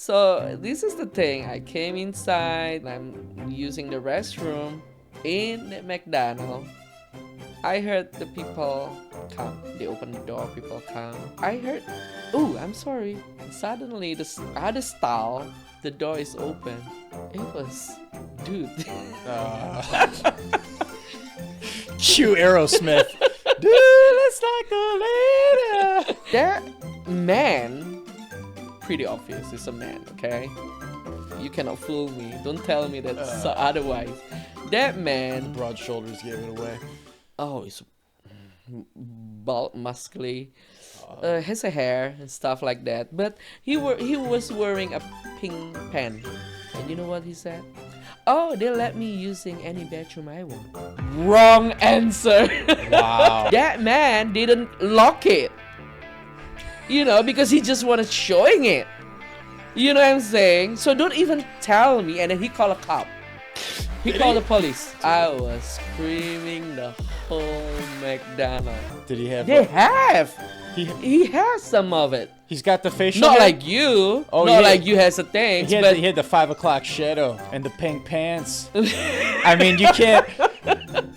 So this is the thing. I came inside. I'm using the restroom in McDonald's. I heard the people come. They open the door. People come. I heard. Oh, I'm sorry. Suddenly, the other stall, the door is open. It was, dude. Cue Aerosmith. Dude, it's like a lady. That man, pretty obvious, is a man. Okay, you cannot fool me. Don't tell me that otherwise. That man. Broad shoulders gave it away. Oh, he's bald, muscly, has a hair and stuff like that. But he was wearing a pink pen, and you know what he said? Oh, they let me using any bathroom I want. Wrong answer. Wow. That man didn't lock it. Because he just wanted showing it. You know what I'm saying? So don't even tell me. And then he called a cop. He called the police. I was screaming the whole McDonald's. Did he have? They have. He has some of it. He's got the facial. Not hair? like you. Oh, not like you has a thing. He had the 5 o'clock shadow and the pink pants. I mean, you can't.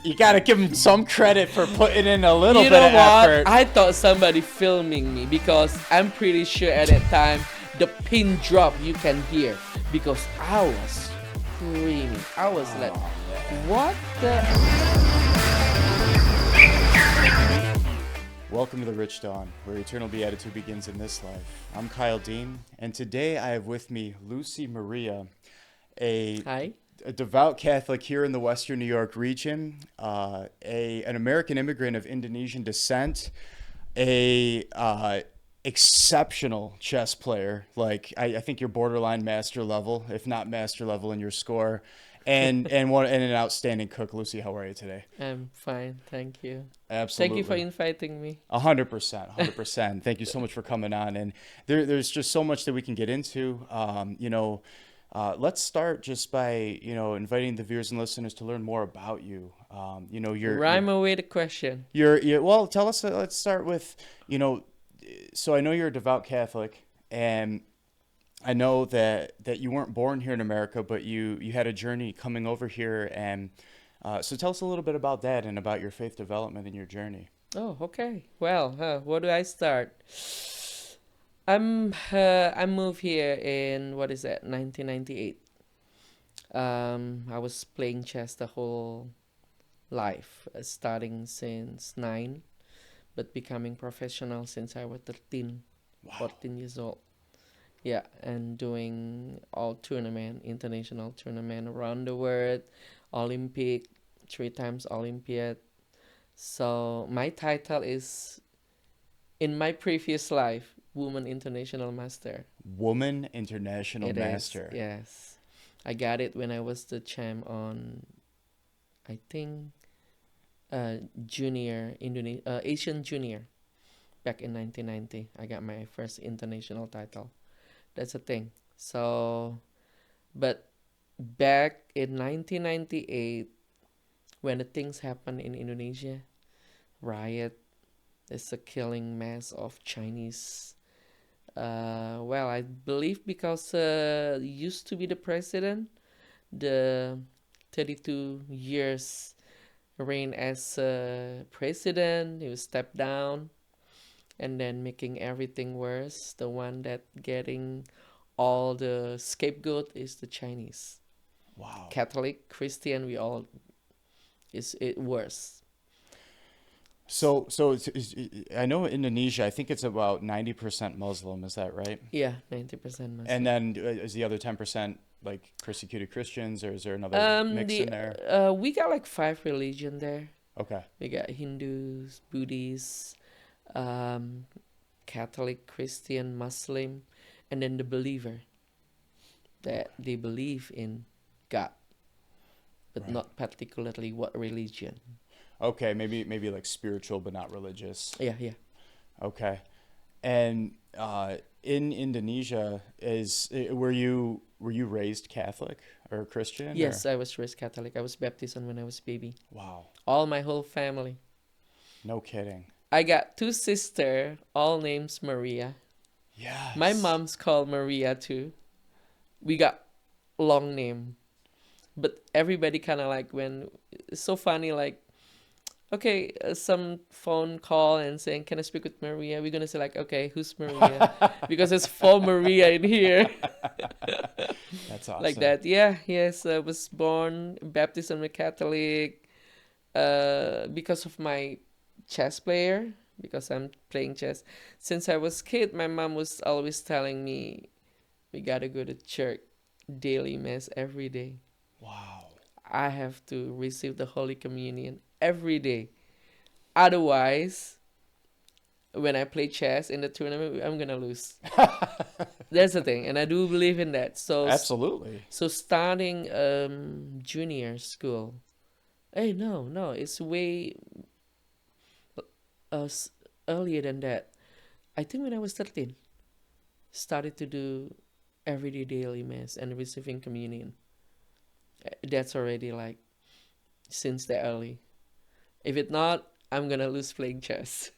You gotta give him some credit for putting in a little bit of effort. I thought somebody filming me because I'm pretty sure at that time the pin drop you can hear because I was screaming. I was like, what the? Welcome to the Rich Dawn, where eternal beatitude begins in this life. I'm Kyle Dean, and today I have with me Lucy Maria, Hi. a devout Catholic here in the Western New York region, an American immigrant of Indonesian descent, exceptional chess player. Like I think you're borderline master level, if not master level in your score, and an outstanding cook. Lucy, how are you today? I'm fine, thank you. Absolutely. Thank you for inviting me. 100%. Thank you so much for coming on. And there's just so much that we can get into. Let's start just by, inviting the viewers and listeners to learn more about you. Rhyme away the question. Well, tell us, let's start with, so I know you're a devout Catholic, and I know that you weren't born here in America, but you had a journey coming over here. And so tell us a little bit about that and about your faith development and your journey. Oh, okay. Well, where do I start? I moved here in 1998. I was playing chess the whole life, starting since 9, but becoming professional since I was 13, Wow. 14 years old. Yeah, and doing all international tournament around the world, Olympic, 3 times Olympiad. So my title is, in my previous life, Woman International Master. Woman International It Master. is, yes. I got it when I was the champ on, I think, Asian Junior, back in 1990. I got my first international title. That's the thing. So, but back in 1998, when the things happened in Indonesia, riot, there's a killing mass of Chinese. I believe because used to be the president, the 32 years reign as president, he was stepped down, and then making everything worse. The one that getting all the scapegoat is the Chinese. Wow. Catholic, Christian, we all is it worse. So I know Indonesia, I think it's about 90% Muslim, is that right? Yeah, 90% Muslim. And then is the other 10% like persecuted Christians, or is there another mix in there? We got like 5 religion there. Okay. We got Hindus, Buddhists, Catholic, Christian, Muslim, and then the believer that they believe in God, but Right. not particularly what religion. Okay, maybe like spiritual but not religious. Yeah. Okay. And in Indonesia, were you raised Catholic or Christian? Yes, or? I was raised Catholic. I was baptized when I was baby. Wow. All my whole family. No kidding. I got 2 sisters, all names Maria. Yes. My mom's called Maria too. We got long name, but everybody kind of like when it's so funny like okay, some phone call and saying, "Can I speak with Maria?" We're gonna say like, "Okay, who's Maria?" Because it's four Maria in here, That's like awesome. that. Yeah, yes, I was born Baptist and a Catholic. Because of my chess player, because I'm playing chess. Since I was kid, my mom was always telling me we gotta go to church, daily mass every day. Wow. I have to receive the Holy Communion every day. Otherwise, when I play chess in the tournament, I'm gonna lose. That's the thing, and I do believe in that. Absolutely. So starting junior school. Hey, no, it's way uh, earlier than that. I think when I was 13, started to do everyday daily mass and receiving communion. That's already like since the early. If it not, I'm gonna lose playing chess.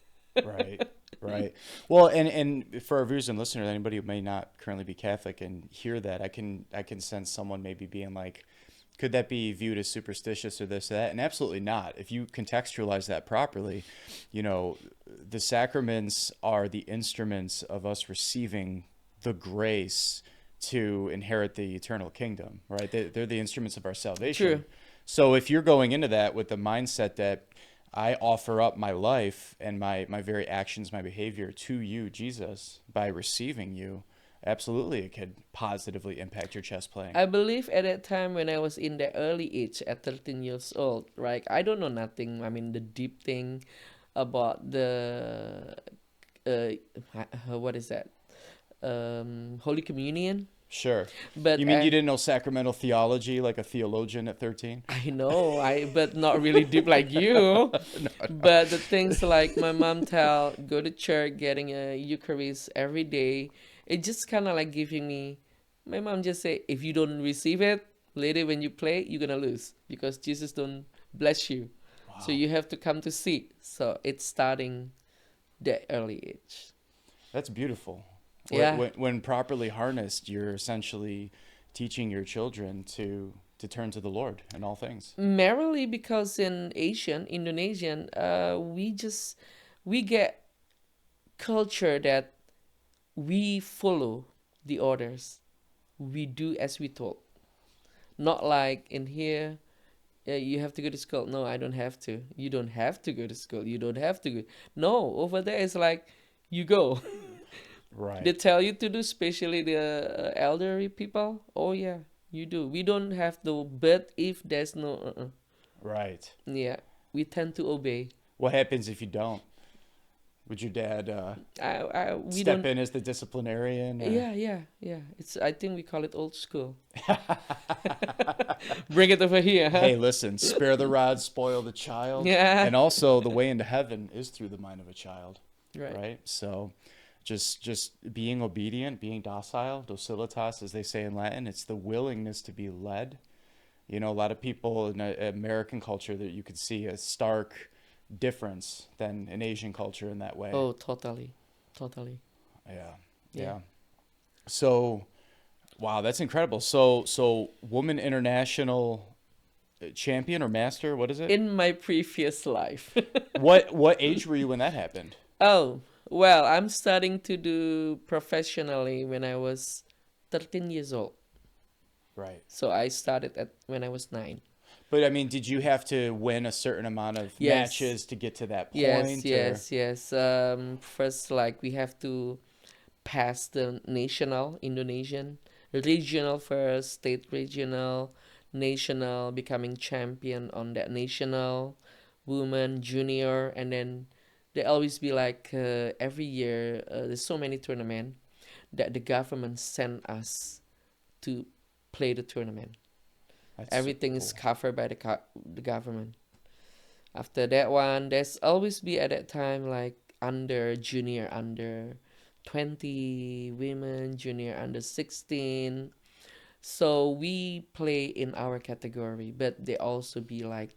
Right. Right. Well, and for our viewers and listeners, anybody who may not currently be Catholic and hear that, I can sense someone maybe being like, could that be viewed as superstitious or this or that? And absolutely not. If you contextualize that properly, the sacraments are the instruments of us receiving the grace to inherit the eternal kingdom, right? They're the instruments of our True. salvation. So if you're going into that with the mindset that I offer up my life and my very actions, my behavior to you, Jesus, by receiving you, absolutely it could positively impact your chess playing. I believe at that time when I was in the early age at 13 years old, right? I don't know nothing. I mean, the deep thing about the uh, what is that? Holy Communion. Sure. But You mean you didn't know sacramental theology like a theologian at 13? I know, but not really deep like you. No, no. But the things like my mom tell, go to church, getting a Eucharist every day, it just kind of like giving me. My mom just say, if you don't receive it later when you play, you're gonna lose because Jesus don't bless you. So Wow. you have to come to see. So it's starting that early age. That's beautiful. Yeah, When properly harnessed, you're essentially teaching your children to turn to the Lord in all things. merely because in Asian, Indonesian, we get culture that we follow the orders. We do as we told. Not like in here, you have to go to school. No, I don't have to. You don't have to go to school. You don't have to go. No, over there it's like you go. They Right. tell you to do, especially the elderly people. Oh yeah, you do. We don't have to. But if there's no, Right. yeah, we tend to obey. What happens if you don't? Would your dad We step don't. in as the disciplinarian or? Yeah. It's. I think we call it old school. Bring it over here, huh? Hey, listen, spare the rod, spoil the child. Yeah. And also the way into heaven is through the mind of a child, Right. right? So just being obedient, being docile, docilitas as they say in Latin, it's the willingness to be led. A lot of people in American culture that you could see a stark difference than in Asian culture in that way. Oh, totally, totally. Yeah. Yeah. Yeah. So, wow, that's incredible. So woman international champion or master, what is it? In my previous life. What age were you when that happened? Oh, well, I'm starting to do professionally when I was 13 years old. Right. So I started at when I was 9. But I mean, did you have to win a certain amount of Yes. matches to get to that Yes, point or? yes, yes. First, like we have to pass the national Indonesian, regional first, state regional, national, becoming champion on that national, woman, junior, and then there always be like every year there's so many tournament that the government send us to play the tournament. That's super Everything is cool. covered by the government. After that one, there's always be at that time like under junior under 20 women, junior under 16. So we play in our category, but they also be like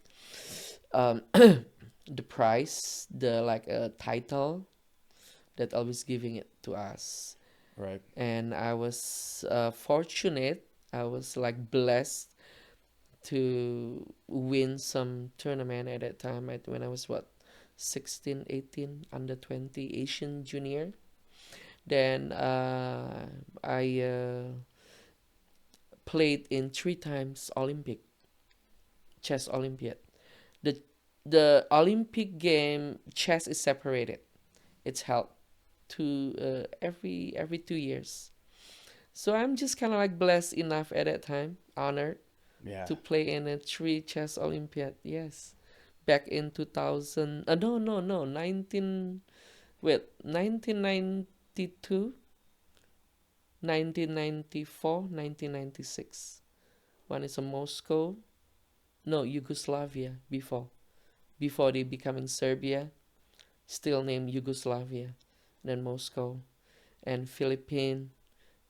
the prize, the like a title that always giving it to us. Right. And I was fortunate I was like blessed to win some tournament at that time when I was what 16, 18, under 20 Asian junior. Then I played in 3 times Olympic chess Olympiad. The the Olympic game chess is separated. It's held every 2 years. So I'm just kind of like blessed enough at that time, honored Yeah. to play in a three chess Olympiad. Yes, back in 2000. No, no, no, 1992, 1994, 1996. One is in Moscow. No, Yugoslavia before they becoming Serbia, still named Yugoslavia, then Moscow and Philippines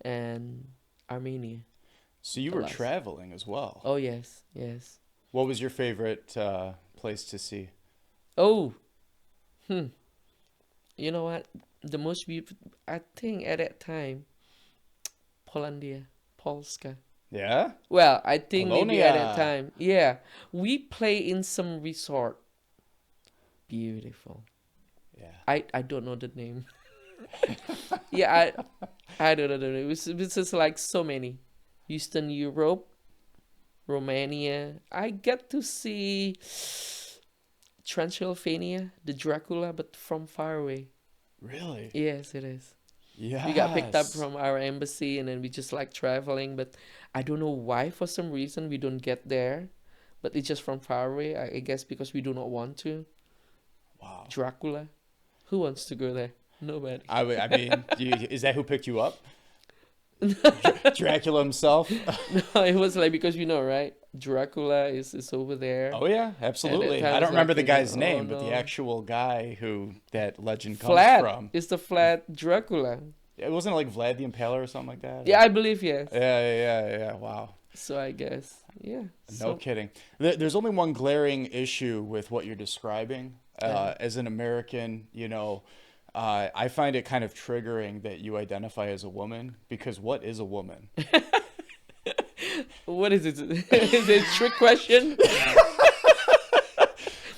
and Armenia. So you The were last. traveling as well. Oh yes, yes. What was your favorite place to see? Oh, hmm. You know what? The most beautiful. I think at that time, Polandia, Polska. Yeah? Well, I think maybe at that Polonia. time, yeah, we play in some resort. Beautiful. Yeah. I don't know the name. Yeah, I don't know the name. It's just like so many. Eastern Europe, Romania. I get to see Transylvania, the Dracula, but from far away. Really? Yes, it is. We got picked up Yes. from our embassy and then we just like traveling, but I don't know why for some reason we don't get there. But it's just from far away. I guess because we do not want to. Wow. Dracula. Who wants to go there? Nobody. I mean, is that who picked you up? Dracula himself? No, it was like because you know, right? Dracula is over there. Oh yeah, And at absolutely. I times don't remember like the thinking, guy's oh name, but the no. actual guy who that legend comes Flat. from. It's the flat Dracula. It wasn't like Vlad the Impaler or something like that. Yeah, I believe yes. Yeah. Wow. So I guess yeah. No So kidding. There's only one glaring issue with what you're describing. uh, As an American, I find it kind of triggering that you identify as a woman because what is a woman? what is it? Is it a trick question?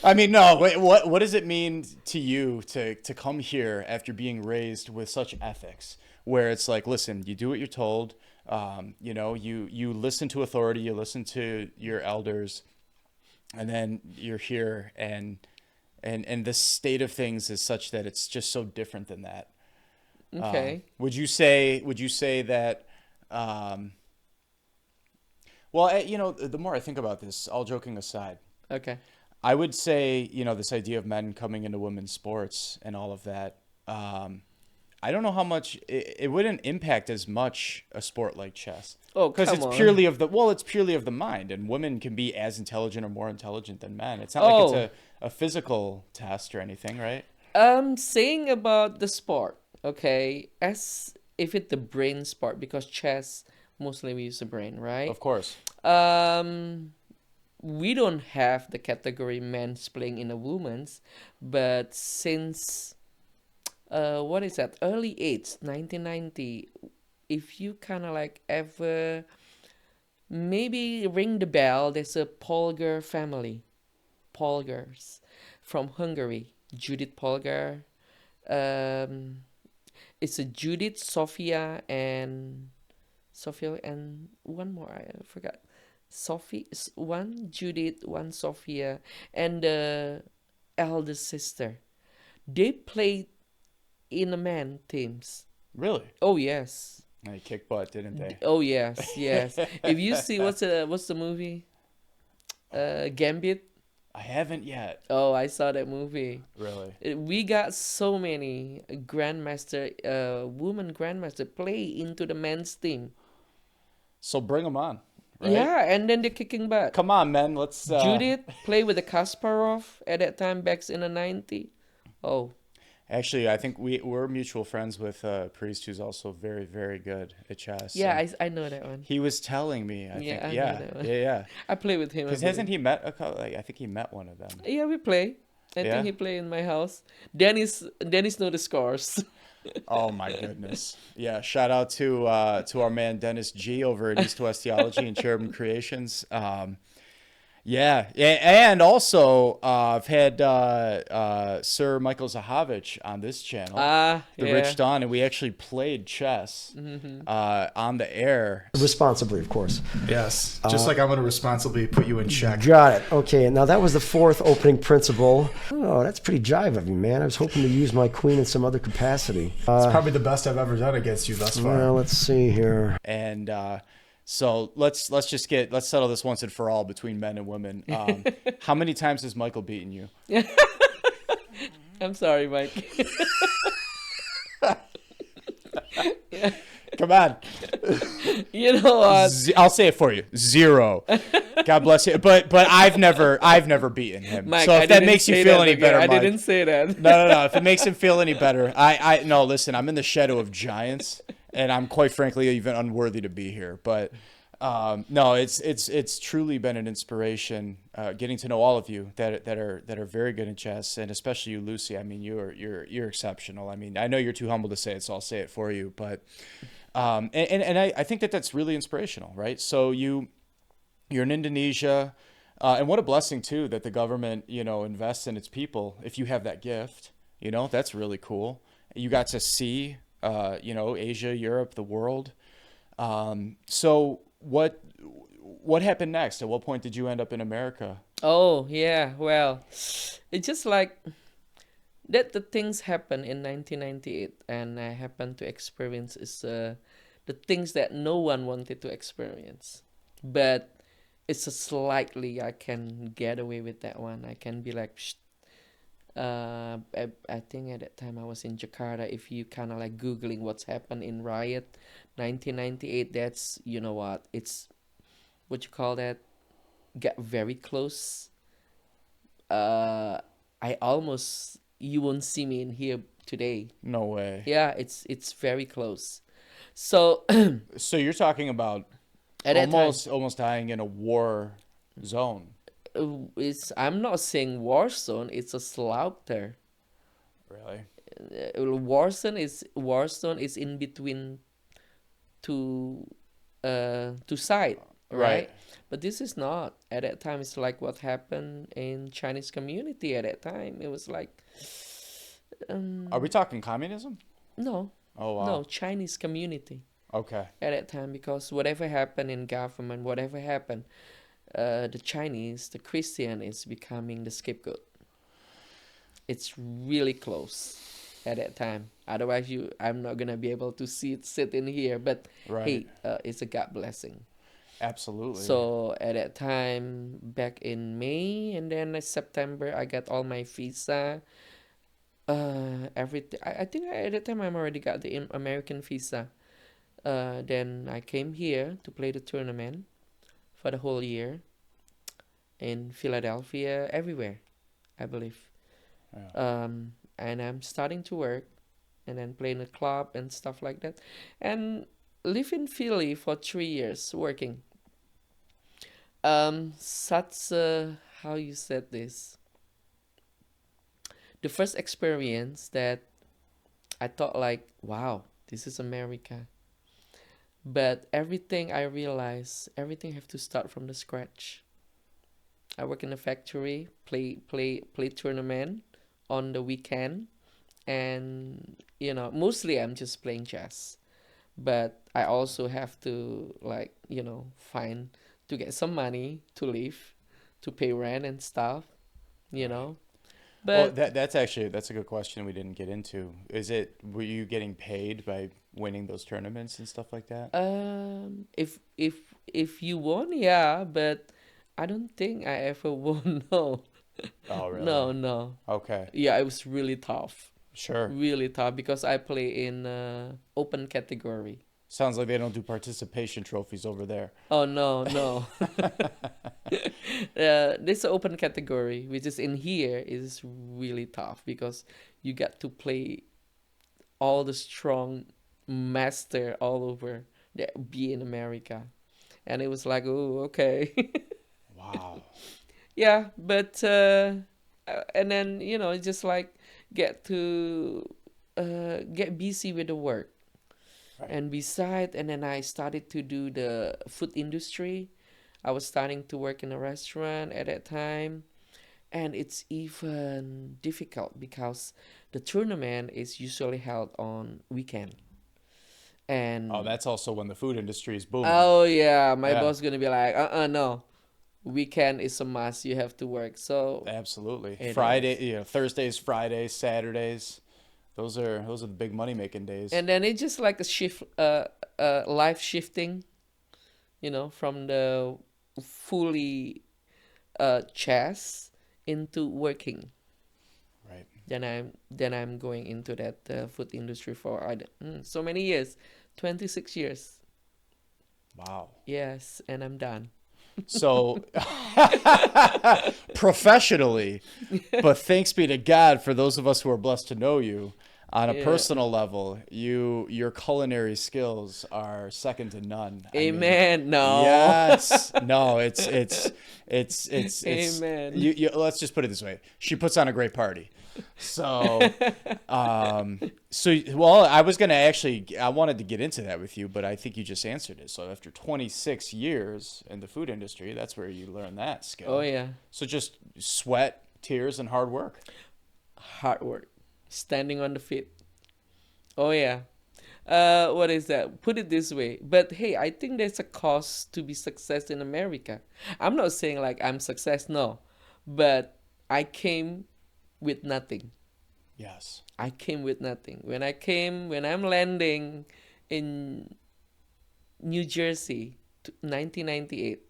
I mean, no. Wait, what does it mean to you to come here after being raised with such ethics, where it's like, listen, you do what you're told. You listen to authority, you listen to your elders, and then you're here, and the state of things is such that it's just so different than that. Okay. Would you say that? Well, the more I think about this, all joking aside, Okay. I would say, this idea of men coming into women's sports and all of that, I don't know how much it wouldn't impact as much a sport like chess Oh because come on. it's purely of the mind, and women can be as intelligent or more intelligent than men. It's not like it's Oh, a physical test or anything, right? saying about the sport. Okay, as if it's the brain sport because chess mostly we use the brain, right? Of course. Um, we don't have the category men's playing in a woman's, but since what is that early '80s, 1990, if you kind of like ever maybe ring the bell, there's a Polgar family, Polgars from Hungary, Judith Polgar. Um, it's a Judith, Sophia, and one more I forgot. Sophie, one Judith, one Sophia, and the eldest sister. They played in a man teams. Really? Oh yes. They kicked butt, didn't they? Oh yes, yes. If you see what's the movie? Gambit. I haven't yet. Oh, I saw that movie. Really? We got so many grandmaster, woman grandmaster play into the men's team. So bring them on, right? Yeah, and then they're kicking butt. Come on, men. Let's. Judith play with the Kasparov at that time back in the 90s. Oh, Actually, I think we're mutual friends with a priest who's also very, very good at chess. yeah, And I know that one. he was telling me, I Yeah, think, I know yeah, that one. yeah, yeah. I play with him, I Because hasn't believe. he met a couple? Like, I think he met one of them. Yeah, we play. I think Yeah. he play in my house. Dennis know the scores. Oh my goodness. Yeah, shout out to our man Dennis G over at East West Theology and Cherubim Creations. Yeah, and also I've had Sir Michael Zahavich on this channel, Ah, the Rich yeah. Dawn, and we actually played chess Hmm. on the air. Responsibly, of course. Yes. Just like I'm going to responsibly put you in check. Got it. Okay, now that was the fourth opening principle. Oh, that's pretty jive of you, man. I was hoping to use my queen in some other capacity. It's probably the best I've ever done against you thus far. Well, let's see here. And so let's settle this once and for all between men and women. How many times has Michael beaten you? I'm sorry, Mike. Come on. You know what? I'll say it for you. 0. God bless you. But I've never beaten him. Mike, So I if that didn't makes you say feel that, any okay? better, I Mike. didn't say that. No. If it makes him feel any better, I no. Listen, I'm in the shadow of giants, and I'm quite frankly even unworthy to be here. But no, it's truly been an inspiration getting to know all of you that are very good in chess, and especially you, Lucy. I mean, you're exceptional. I mean, I know you're too humble to say it, so I'll say it for you. But and I think that's really inspirational, right? So you're in Indonesia. And what a blessing too that the government, invests in its people. If you have that gift, that's really cool. You got to see, Asia, Europe, the world. So what happened next? At what point did you end up in America? Oh, yeah. Well, it's just like that the things happen in 1998 and I happened to experience is the things that no one wanted to experience. But it's a slightly I can get away with that one. I can be like, Psst. I think at that time I was in Jakarta. If you kind of like Googling what's happened in riot 1998, that's, you know what, it's what you call that, get very close. I almost, you won't see me in here today. No way. Yeah, it's very close. So So you're talking about at that time, almost dying in a war zone. it's I'm not saying war zone. It's a slaughter. Really? War zone is in between two side, right? Right. But this is not. At that time, it's like what happened in Chinese community. At that time, it was like, Are we talking communism? no, Oh wow. no, Chinese community Okay. at that time, because whatever happened in government, whatever happened, the Chinese, the Christian is becoming the scapegoat. It's really close at that time. Otherwise, I'm not gonna be able to sit in here. But Right. hey, it's a God blessing. Absolutely. So at that time, back in May and then September, I got all my visa. Everything. I think at that time I'm already got the American visa. Then I came here to play the tournament for the whole year in Philadelphia, everywhere, I believe. Yeah. And I'm starting to work and then play in a club and stuff like that. And live in Philly for 3 years working. Such how you said this. The first experience that I thought like, wow, this is America. But everything I realized, everything have to start from the scratch. I work in a factory, play tournament on the weekend, and mostly I'm just playing chess. But I also have to like find to get some money to live, to pay rent and stuff, you know. Well, But that's a good question we didn't get into. Were you getting paid by winning those tournaments and stuff like that? if you won, yeah, but I don't think I ever won. No, Oh, really? no. Okay. Yeah, it was Sure. really tough because I play in open category. Sounds like they don't do participation trophies over there. Oh no. This open category, which is in here, is really tough because you got to play all the strong master all over that be in America, and it was like, oh, okay. Wow. Yeah, but and then just like get to get busy with the work. Right. And beside, and then I started to do the food industry. I was starting to work in a restaurant at that time, and it's even difficult because the tournament is usually held on weekend. Oh, And that's also when the food industry is booming. oh yeah, my Yeah, boss gonna be like, no, weekend is a must. You have to work. So absolutely. it Friday, is. Thursdays, Fridays, Saturdays. Those are the big money making days. And then it's just like a shift, life shifting, from the fully chess into working. Right. Then I'm going into that food industry for so many years, 26 years. Wow. Yes, and I'm done. So professionally, but thanks be to God for those of us who are blessed to know you on a Yeah. personal level. Your culinary skills are second to none. I mean, Amen. No. yes, no, it's Amen. you. Let's just put it this way: she puts on a great party. So, well, I wanted to get into that with you, but I think you just answered it. So after 26 years in the food industry, that's where you learn that skill. Oh yeah, So just sweat, tears, and hard work. hard work, standing on the feet. Oh yeah. What is that? Put it this way. But hey, I think there's a cost to be success in America. I'm not saying like I'm success, no, but I came with nothing. Yes. I came with nothing. When I'm landing in New Jersey, 1998,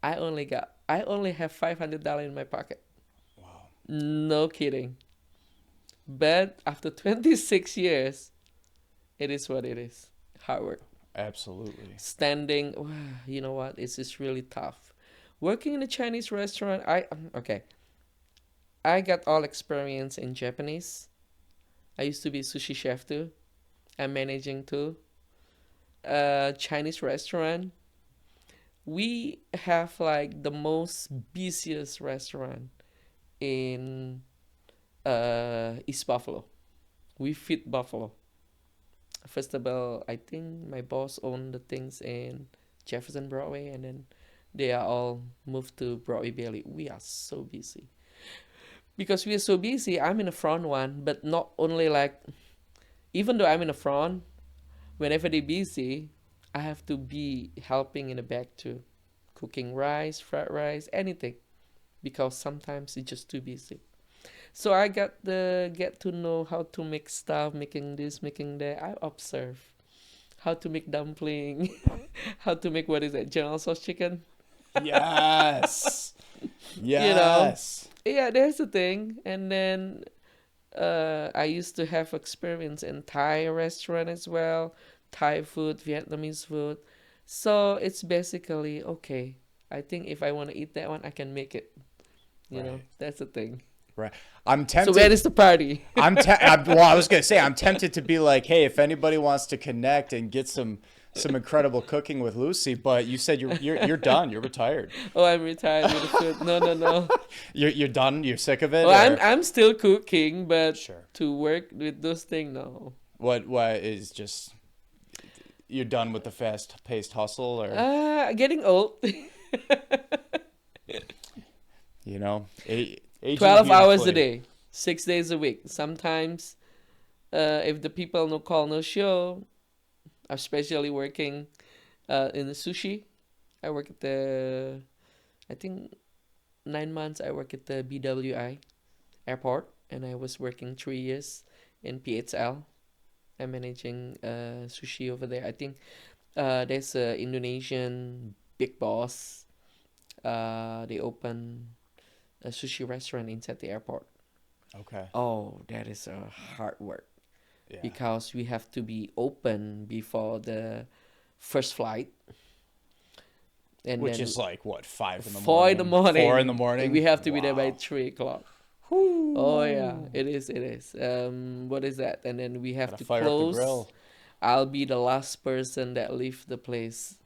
I only have $500 in my pocket. Wow. No kidding. But after 26 years, it is what it is. Hard work. Absolutely. Standing, you know what? It's just really tough. Working in a Chinese restaurant, okay. I got all experience in Japanese. I used to be a sushi chef too. I'm managing too. Chinese restaurant. We have like the most busiest restaurant in East Buffalo. We feed Buffalo. First of all, I think my boss owned the things in Jefferson Broadway, and then they are all moved to Broadway Bailey. We are so busy. Because we are so busy, I'm in the front one, but not only like, even though I'm in the front, whenever they're busy, I have to be helping in the back too. Cooking rice, fried rice, anything. Because sometimes it's just too busy. So I get to know how to make stuff, making this, making that. I observe how to make dumpling, how to make what is that, General Sauce chicken. Yes. You know, Yes. yeah, that's the thing. And then I used to have experience in Thai restaurant as well, Thai food, Vietnamese food. So it's basically okay. I think if I want to eat that one, I can make it. Right. That's the thing. Right. I'm So tempted. where is the party? Well, I was gonna say I'm tempted to be like, hey, if anybody wants to connect and get some incredible cooking with Lucy, but you said you're done. You're retired. Oh, I'm retired with the food. No, no, no. You're done. You're sick of it. Well, I'm or- I'm still cooking, but Sure. to work with those things, no. What is just you're done with the fast paced hustle, or Getting old. aging 12 hours a beautifully. day, 6 days a week. Sometimes, if the people no call, no show, especially working in the sushi, I work at I think 9 months I work at the BWI airport, and I was working 3 years in PHL. I'm managing sushi over there. I think there's a Indonesian big boss. They open a sushi restaurant inside the airport. Okay. Oh, that is a hard work Yeah. because we have to be open before the first flight, and Which then is like what, 5 in the 4 in the morning. 4 in the morning. We have to be there by Wow. 3 o'clock. Oh yeah, it is. It is. What is that? And then we have Gotta to fire up the close. grill. I'll be the last person that leave the place,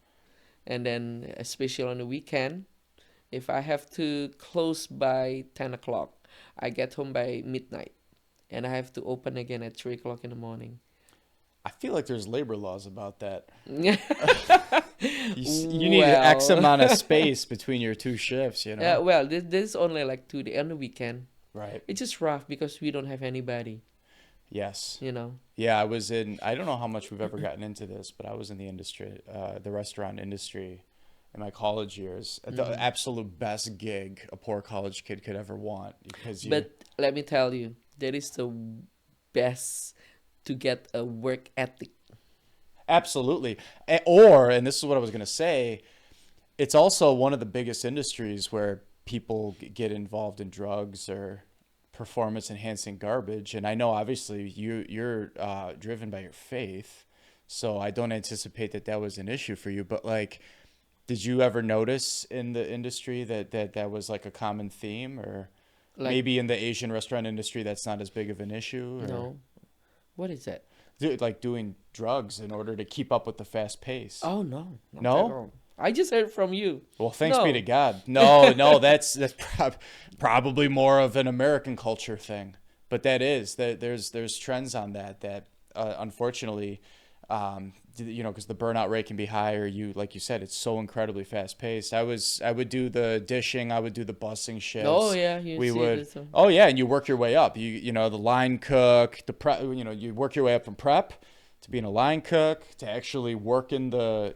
and then especially on the weekend, if I have to close by 10 o'clock, I get home by midnight. and I have to open again at 3 o'clock in the morning. I feel like there's labor laws about that. You need X Well, amount of space between your two shifts, you know? well, this is only like 2 days on the weekend. Right. It's just rough because we don't have anybody, Yes. you know. Yeah, I don't know how much we've ever gotten into this, but I was in the industry, the restaurant industry in my college years. The absolute best gig a poor college kid could ever want because But let me tell you, that is the best to get a work ethic. absolutely. And this is what I was going to say, it's also one of the biggest industries where people get involved in drugs or performance enhancing garbage. And I know obviously you're driven by your faith, so I don't anticipate that was an issue for you. But like, did you ever notice in the industry that was like a common theme, or Like, maybe in the Asian restaurant industry that's not as big of an issue? Or no, what is that? like doing drugs in order to keep up with the fast pace? Oh no, not No? at all. I just heard from you. Well, thanks No. be to God. No, that's probably more of an American culture thing. But there's trends on that unfortunately, because the burnout rate can be high, or like you said, it's so incredibly fast paced. I would do the dishing, I would do the busing shifts. Oh yeah, you We see would. this one. Oh yeah, and you work your way up. The line cook, the prep. You work your way up from prep to being a line cook to actually working Oh.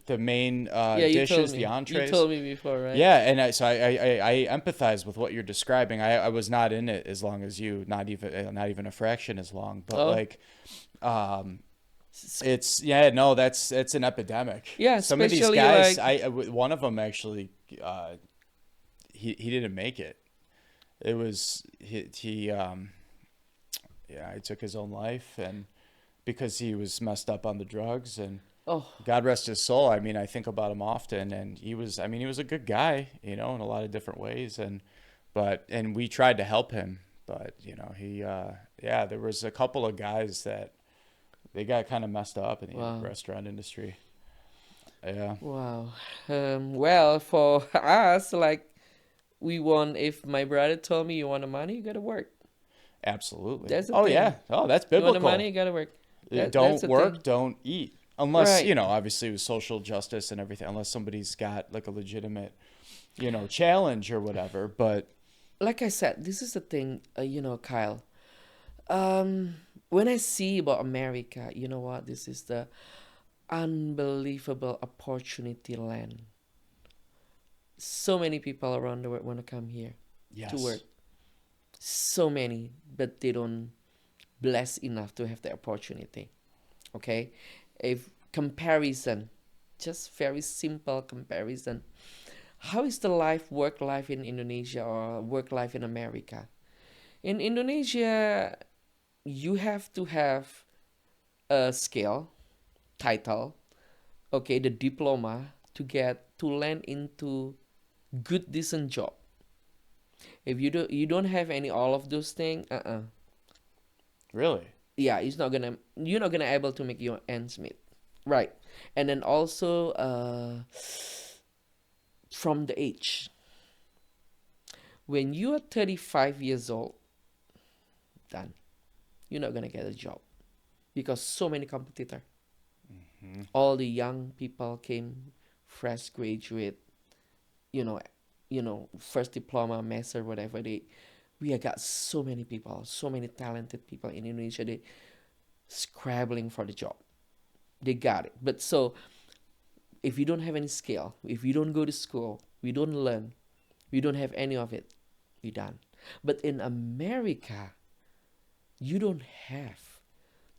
the main Yeah, you told dishes, me. the entrees. You told me before, right? Yeah, and I empathize with what you're describing. I was not in it as long as you, not even a fraction as long. But Oh. like, S- it's it's an epidemic. Yeah, Some of these especially, guys, like- one of them actually, he didn't make it. It was he he took his own life, and because he was messed up on the drugs, and Oh, God rest his soul. I mean, I think about him often, and he was a good guy, in a lot of different ways, and we tried to help him, but he there was a couple of guys that they got kind of messed up in the Wow. restaurant industry. Yeah. wow. Well, for us, like, we want. If my brother told me you want the money, you gotta work. Absolutely. That's the Oh thing. yeah. Oh, that's You want the biblical. money, you gotta work. That's Don't the work, thing. don't eat. Unless, Right. Obviously with social justice and everything, unless somebody's got like a legitimate, challenge or whatever. But Like I said, this is the thing, Kyle. When I see about America, you know what? This is the unbelievable opportunity land. So many people around the world want to come here yes. to work. So many, but they don't bless enough to have the opportunity. Okay, if comparison, just very simple comparison. How is the work life in Indonesia or work life in America? In Indonesia, you have to have a skill, title, okay, the diploma to land into good decent job. If you don't have any all of those things, Really? yeah, you're not gonna able to make your ends meet, right? And then also from the age, when you are 35 years old, done, you're not gonna get a job because so many competitor. All the young people came, fresh graduate, you know, first diploma, master, whatever we have got so many people, so many talented people in Indonesia. They scrabbling for the job. They got it. But so if you don't have any skill, if you don't go to school, we don't learn, we don't have any of it, we done. But in America, you don't have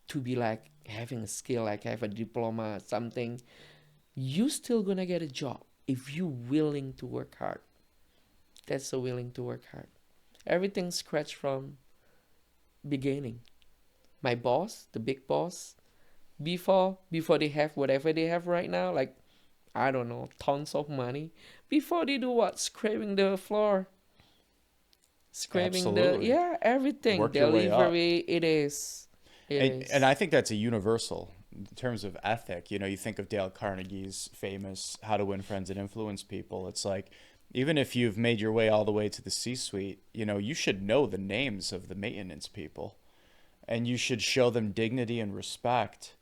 to be like having a skill, like have a diploma, something. You still gonna get a job if you willing to work hard. That's so willing to work hard. Everything scratched from beginning. My boss, the big boss, before they have whatever they have right now, like I don't know, tons of money. Before they do what? Scraping the floor. Scraping Absolutely. everything. Work your way up. Delivery, it is. And I think that's a universal in terms of ethic. You think of Dale Carnegie's famous How to Win Friends and Influence People. It's like even if you've made your way all the way to the C-suite, you should know the names of the maintenance people, and you should show them dignity and respect,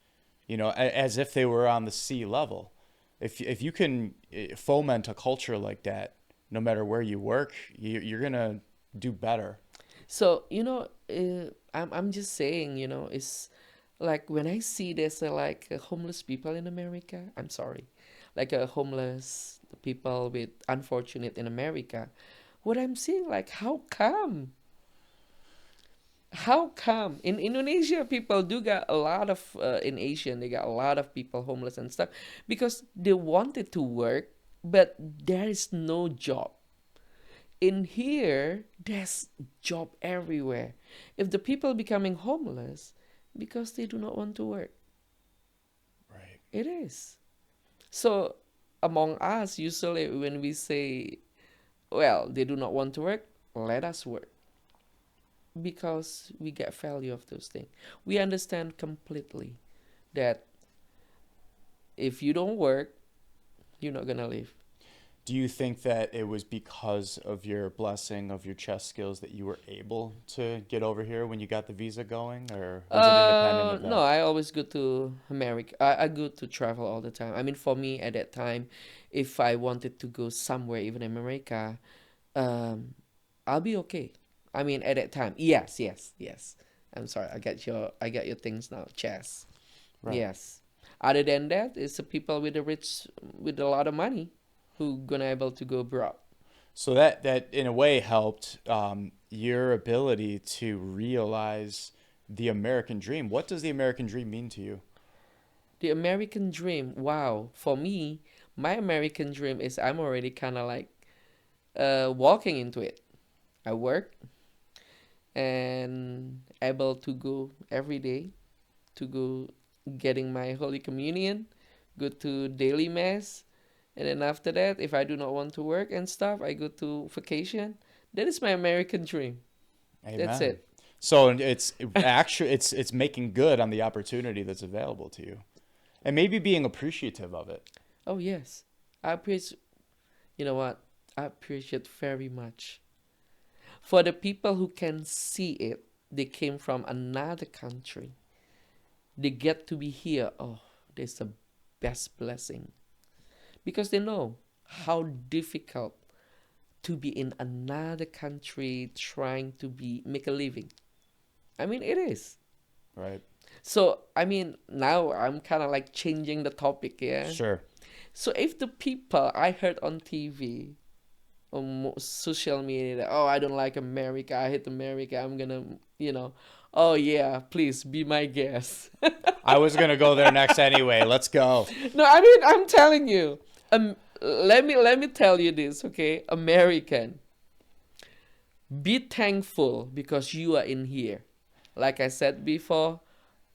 as if they were on the C level. If you can foment a culture like that, no matter where you work, you're gonna do better. So, I'm just saying, it's like when I see there's like homeless people in America, I'm sorry, like homeless people with unfortunate in America, what I'm seeing, like, how come? How come in Indonesia people do got a lot of in Asian they got a lot of people homeless and stuff because they wanted to work but there is no job. In here there's job everywhere. If the people becoming homeless because they do not want to work, Right. it is. So among us usually when we say, well, they do not want to work, let us work because we get value of those things. We understand completely that if you don't work, you're not gonna live. Do you think that it was because of your blessing of your chess skills that you were able to get over here when you got the visa going, or was it independent of that? No, I always go to America. I go to travel all the time. I mean, for me at that time, if I wanted to go somewhere, even in America, um, I'll be okay. I mean, at that time, yes, yes, yes. I'm sorry, I got your things now. Chess, Right. yes. Other than that, it's the people with with a lot of money, who gonna able to go abroad. So that in a way helped your ability to realize the American dream. What does the American dream mean to you? The American dream, wow. For me, my American dream is I'm already kind of like walking into it. I work and able to go every day to go getting my Holy Communion, go to daily mass, and then after that, if I do not want to work and stuff, I go to vacation. That is my American dream. That's Amen. it. So it's actually it's making good on the opportunity that's available to you, and maybe being appreciative of it. Oh yes, I appreciate. You know what? I appreciate very much. For the people who can see it, they came from another country. They get to be here. Oh, that's the best blessing. Because they know how difficult to be in another country trying to make a living. I mean, it is. Right. So, I mean, now I'm kind of like changing the topic, yeah? Sure. So if the people I heard on TV, on social media, that, oh, I don't like America, I hate America, I'm gonna, oh yeah, please be my guest. I was gonna go there next anyway. Let's go. No, I mean, I'm telling you, let me tell you this, okay? American, be thankful because you are in here. Like I said before,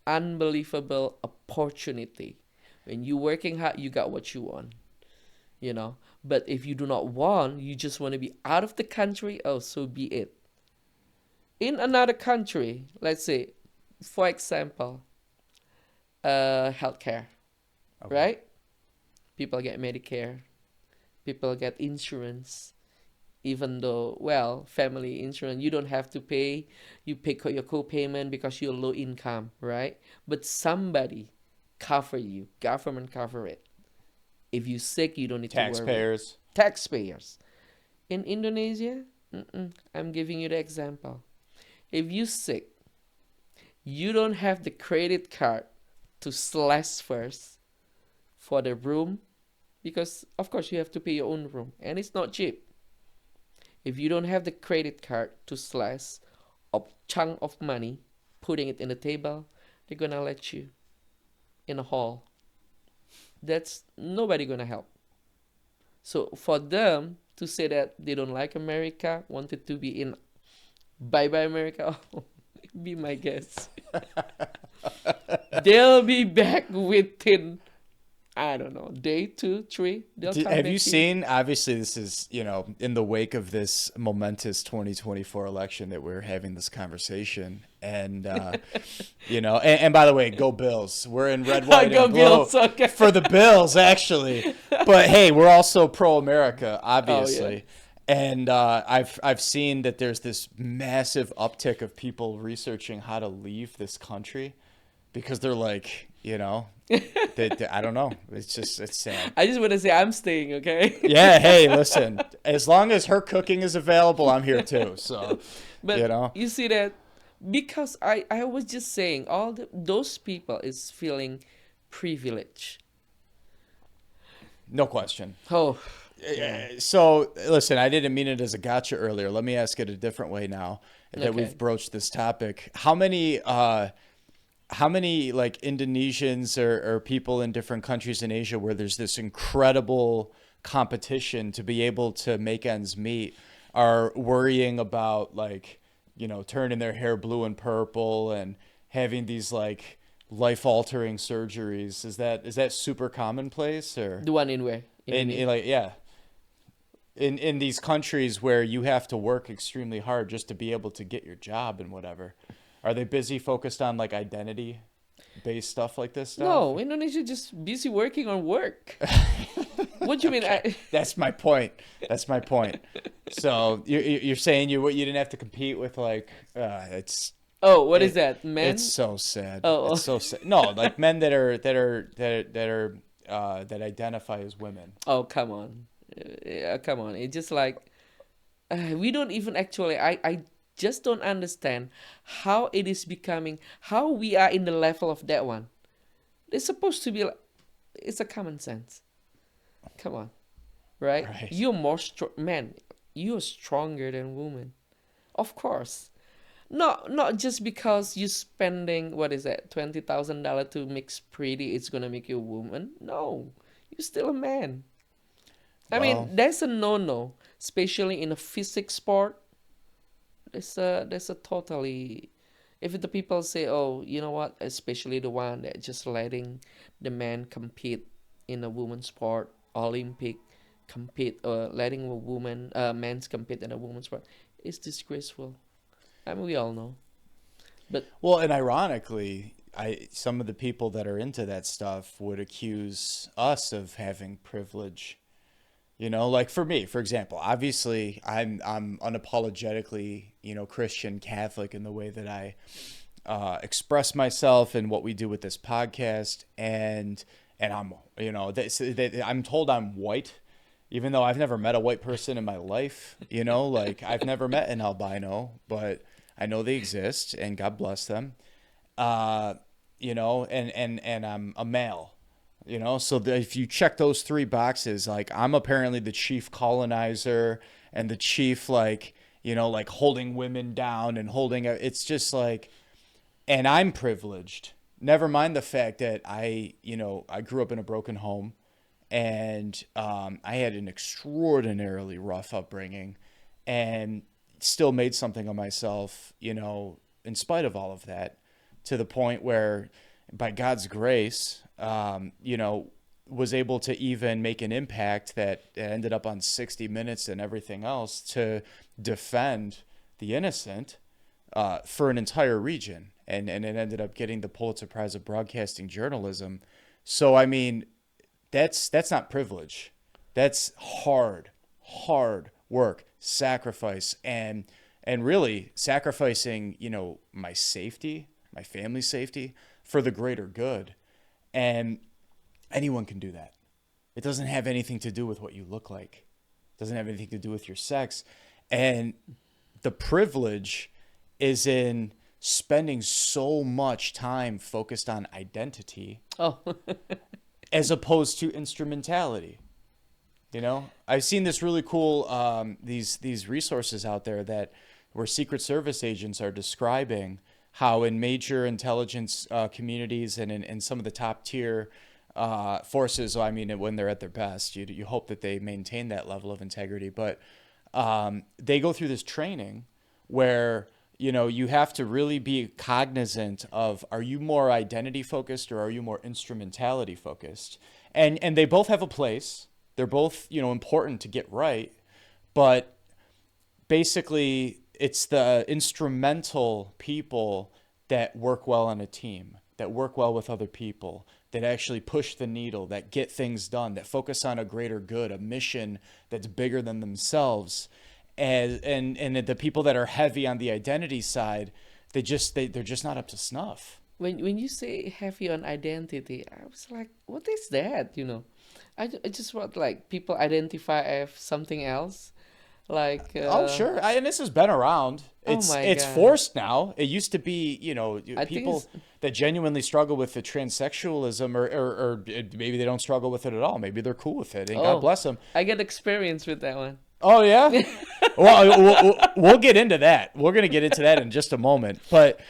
unbelievable opportunity. When you're working hard, you got what you want, you know. But if you do not want, you just want to be out of the country, oh, so be it. In another country, let's say, for example, healthcare, Okay. right? People get Medicare, people get insurance, even though, well, family insurance, you don't have to pay, you pay your co-payment because you're low income, right? But somebody cover you, government cover it. If you're sick, you don't need to worry. Taxpayers. Taxpayers. In Indonesia, I'm giving you the example. If you're sick, you don't have the credit card to slash first for the room because, of course, you have to pay your own room and it's not cheap. If you don't have the credit card to slash a chunk of money, putting it in the table, they're gonna let you in a hall. That's nobody gonna help. So for them to say that they don't like America, wanted to be in bye bye America, oh, be my guest. They'll be back within, I don't know, day 2, 3. They'll come Have back you here. seen, obviously this is, in the wake of this momentous 2024 election that we're having this conversation. And, and by the way, go Bills. We're in red, white, Go and blue Bills, okay. for the Bills, actually. But hey, we're also pro-America, Oh yeah. obviously. And I've seen that there's this massive uptick of people researching how to leave this country because they're like, I don't know. It's sad. I just want to say I'm staying, okay? Yeah, hey, listen. As long as her cooking is available, I'm here too. So, But you see that because I was just saying those people is feeling privilege. no question. Oh, yeah. So, listen, I didn't mean it as a gotcha earlier. Let me ask it a different way now that Okay. we've broached this topic. How many like Indonesians or people in different countries in Asia where there's this incredible competition to be able to make ends meet are worrying about like, turning their hair blue and purple and having these like life-altering surgeries? Is that super commonplace or The one in where? in like yeah. In these countries where you have to work extremely hard just to be able to get your job and whatever, are they busy focused on like identity based stuff like this stuff? No, Indonesia just busy working on work. What do you mean? That's my point. So you're saying you didn't have to compete with like it's Oh, what is that, men? it's so sad. Oh, It's so sad. No, like men that identify as women. oh, come on. Yeah, come on. It's just like we don't even actually. I just don't understand how it is becoming. How we are in the level of that one. It's supposed to be like. It's a common sense. Come on, right? Right. You're more man. You're stronger than women, of course. Not just because you're spending what is that $20,000 to mix pretty. It's gonna make you a woman. No, you're still a man. I Well, mean, that's a no-no, especially in a physics sport. That's a totally. If the people say, oh, you know what, especially the one that just letting the man compete in a woman's sport, Olympic compete, or letting a woman, men's compete in a woman's sport, it's disgraceful. I mean, we all know. But well, and ironically, some of the people that are into that stuff would accuse us of having privilege. Like for me, for example, obviously I'm unapologetically, Christian Catholic in the way that I express myself and what we do with this podcast, and I'm, I'm told I'm white, even though I've never met a white person in my life. Like I've never met an albino, but I know they exist, and God bless them. And I'm a male. So if you check those three boxes, like I'm apparently the chief colonizer and the chief, like, like holding women down and it's just like, and I'm privileged. Never mind the fact that I grew up in a broken home and I had an extraordinarily rough upbringing and still made something of myself, in spite of all of that, to the point where by God's grace, was able to even make an impact that ended up on 60 Minutes and everything else to defend the innocent for an entire region. And it ended up getting the Pulitzer Prize of Broadcasting Journalism. So, I mean, that's not privilege. That's hard work, sacrifice, and really sacrificing, my safety, my family's safety for the greater good. And anyone can do that. It doesn't have anything to do with what you look like. It doesn't have anything to do with your sex. And the privilege is in spending so much time focused on identity oh, as opposed to instrumentality. I've seen this really cool these resources out there that where Secret Service agents are describing how in major intelligence communities and in some of the top tier forces, I mean, when they're at their best, you hope that they maintain that level of integrity. But they go through this training where, you have to really be cognizant of, are you more identity focused or are you more instrumentality focused? And they both have a place. They're both, important to get right. But basically, it's the instrumental people that work well on a team, that work well with other people, that actually push the needle, that get things done, that focus on a greater good, a mission that's bigger than themselves. And the people that are heavy on the identity side, they're just not up to snuff. When you say heavy on identity, I was like, what is that? I just want like people identify as something else, like Oh, sure. And this has been around. Oh It's my it's God. forced now. It used to be, I think people it's- that genuinely struggle with the transsexualism, or maybe they don't struggle with it at all. Maybe they're cool with it, and God bless them. I get experience with that one. Oh yeah. Well, we'll get into that. We're gonna get into that in just a moment. But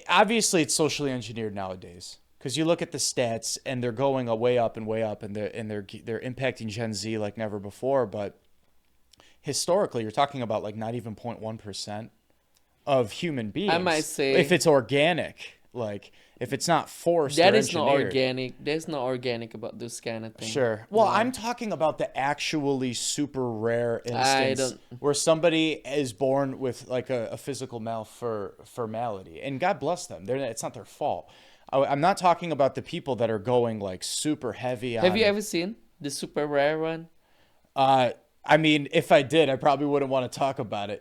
obviously, it's socially engineered nowadays, because you look at the stats and they're going way up and way up, and they're impacting Gen Z like never before. But historically, you're talking about like not even 0.1% of human beings. I might say if it's organic, like if it's not forced. that or is not engineered. organic. There's no organic about this kind of thing. Sure. Well, I'm talking about the actually super rare I instance where somebody is born with like a physical malformality, and God bless them. It's not their fault. I'm not talking about the people that are going like super heavy on. Have you ever seen the super rare one? I mean, if I did, I probably wouldn't want to talk about it.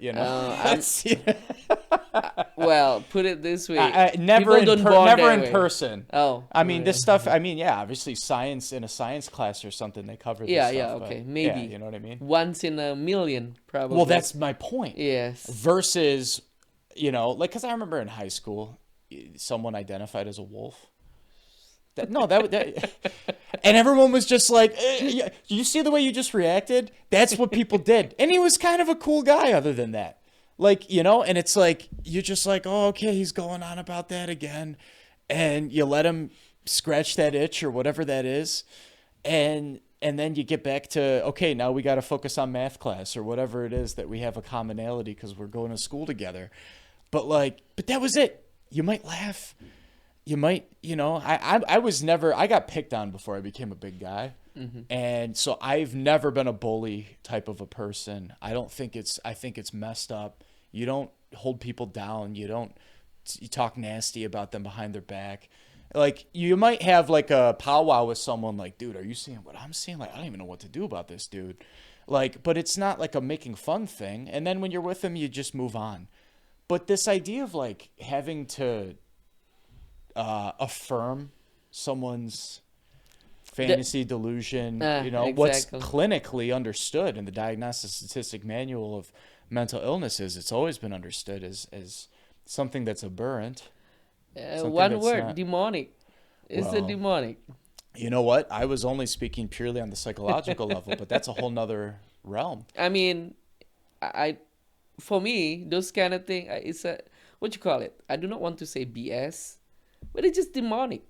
Well, put it this way: never people in, don't born never that in way. person. Oh, I mean, this stuff. I mean, yeah, obviously, science in a science class or something, they cover this yeah, stuff. yeah, but okay, maybe. yeah, you know what I mean. Once in a million, probably. Well, that's my point. yes. Versus, like, because I remember in high school, someone identified as a wolf. And everyone was just like, you see the way you just reacted? That's what people did. And he was kind of a cool guy other than that. Like, and it's like, you're just like, oh, okay, he's going on about that again. And you let him scratch that itch or whatever that is. And then you get back to, okay, now we got to focus on math class or whatever it is that we have a commonality because we're going to school together. But that was it. You might laugh. You might, I was never, I got picked on before I became a big guy. Mm-hmm. And so I've never been a bully type of a person. I think it's messed up. You don't hold people down. You talk nasty about them behind their back. Like, you might have like a powwow with someone like, dude, are you seeing what I'm seeing? Like, I don't even know what to do about this, dude. Like, but it's not like a making fun thing. And then when you're with them, you just move on. But this idea of like having to affirm someone's fantasy delusion, what's exactly. clinically understood in the Diagnostic Statistic Manual of Mental Illnesses, it's always been understood as something that's aberrant. One word, not- demonic. It's a Well, demonic. You know what? I was only speaking purely on the psychological level, but that's a whole nother realm. I mean, for me, those kind of thing, it's what you call it? I do not want to say BS, but it's just demonic.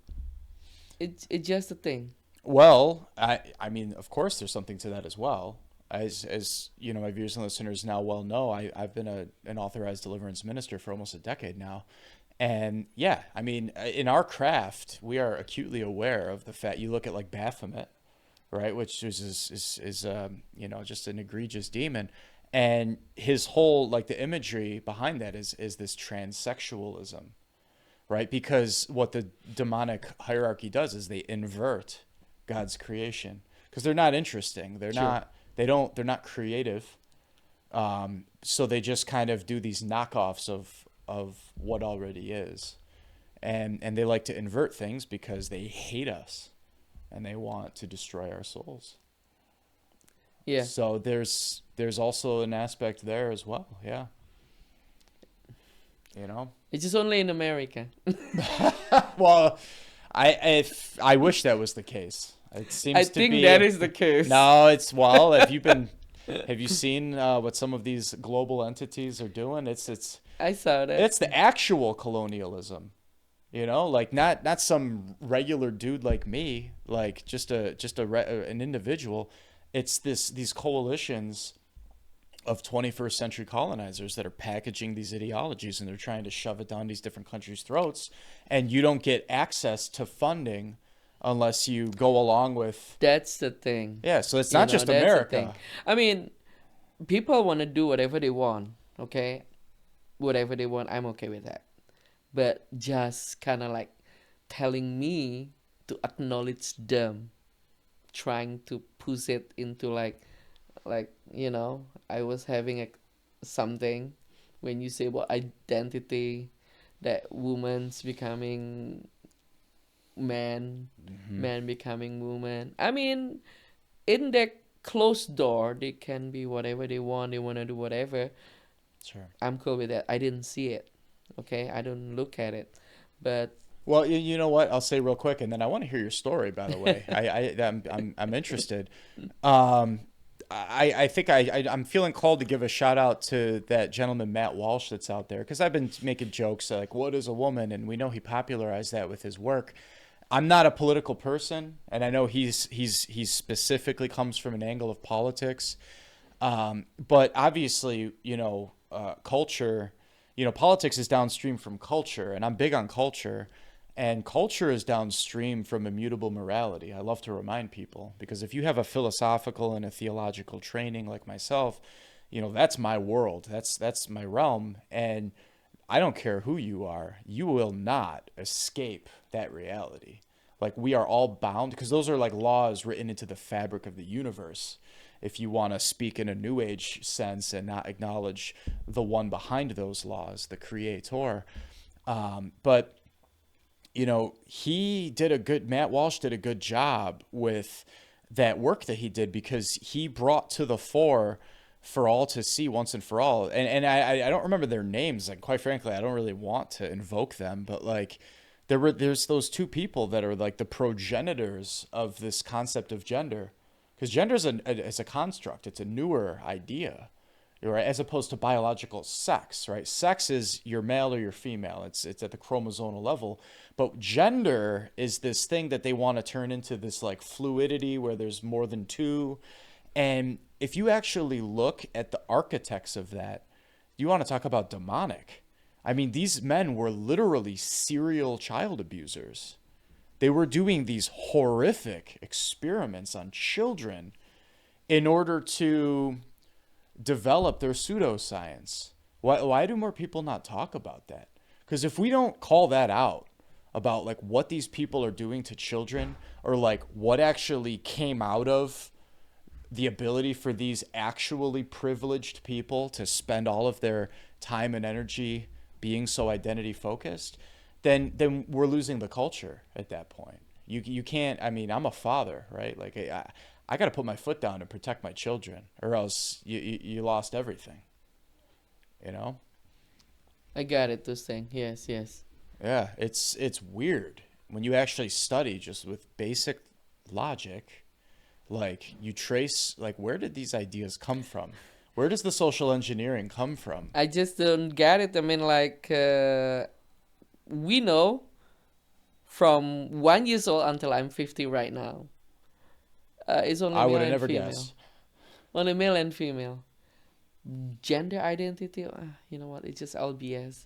It's just a thing. Well, I mean, of course, there's something to that as well. As my viewers and listeners now well know, I've been an authorized deliverance minister for almost a decade now. And yeah, I mean, in our craft, we are acutely aware of the fact. You look at like Baphomet, right, which is just an egregious demon, and his whole like the imagery behind that is this transsexualism, right? Because what the demonic hierarchy does is they invert God's creation because they're not interesting. They're not creative. So they just kind of do these knockoffs of what already is. And they like to invert things because they hate us and they want to destroy our souls. Yeah. So there's also an aspect there as well. Yeah. It's just only in America. Well, I wish that was the case. It seems I to think be that is the case. No, have you seen what some of these global entities are doing? It's I saw that. It's the actual colonialism, like not some regular dude like me, like just an individual. It's these coalitions of 21st century colonizers that are packaging these ideologies and they're trying to shove it down these different countries' throats, and you don't get access to funding unless you go along with. That's the thing. Yeah, so it's not just that's the America. thing. I mean, people want to do whatever they want, okay? Whatever they want, I'm okay with that. But just kind of like telling me to acknowledge them, trying to push it into like I was having something when you say about identity, that woman's becoming man, Hmm. man becoming woman. I mean, in that closed door, they can be whatever they want. They want to do whatever. Sure. I'm cool with that. I didn't see it. Okay, I don't look at it, but Well, you know what? I'll say real quick, and then I want to hear your story. By the way, I'm interested. Um, I think I'm feeling called to give a shout out to that gentleman Matt Walsh that's out there, because I've been making jokes like, "What is a woman?" and we know he popularized that with his work. I'm not a political person, and I know he's specifically comes from an angle of politics. But obviously, culture, politics is downstream from culture, and I'm big on culture. And culture is downstream from immutable morality. I love to remind people, because if you have a philosophical and a theological training like myself, that's my world. That's my realm. And I don't care who you are, you will not escape that reality. Like, we are all bound, because those are like laws written into the fabric of the universe. If you want to speak in a new age sense and not acknowledge the one behind those laws, the creator. But Matt Walsh did a good job with that work that he did, because he brought to the fore for all to see once and for all. And I don't remember their names. Like, quite frankly, I don't really want to invoke them, but like, there's those two people that are like the progenitors of this concept of gender, because gender is a construct. It's a newer idea, right? As opposed to biological sex, right? Sex is you're male or you're female. It's at the chromosomal level. But gender is this thing that they want to turn into this like fluidity where there's more than two. And if you actually look at the architects of that, you want to talk about demonic. I mean, these men were literally serial child abusers. They were doing these horrific experiments on children in order to develop their pseudoscience. Why do more people not talk about that? Because if we don't call that out about like what these people are doing to children, or like what actually came out of the ability for these actually privileged people to spend all of their time and energy being so identity focused, then we're losing the culture at that point. You can't. I mean, I'm a father, right? Like, I got to put my foot down and protect my children, or else you lost everything. You know? I got it. This thing, yes, yes. Yeah, it's weird when you actually study just with basic logic. Like, you trace, like, where did these ideas come from? Where does the social engineering come from? I just don't get it. I mean, like, we know from 1 years old until I'm 50 right now. It's only I male would have and never female. guessed. Only male and female. Gender identity, you know what? It's just all BS.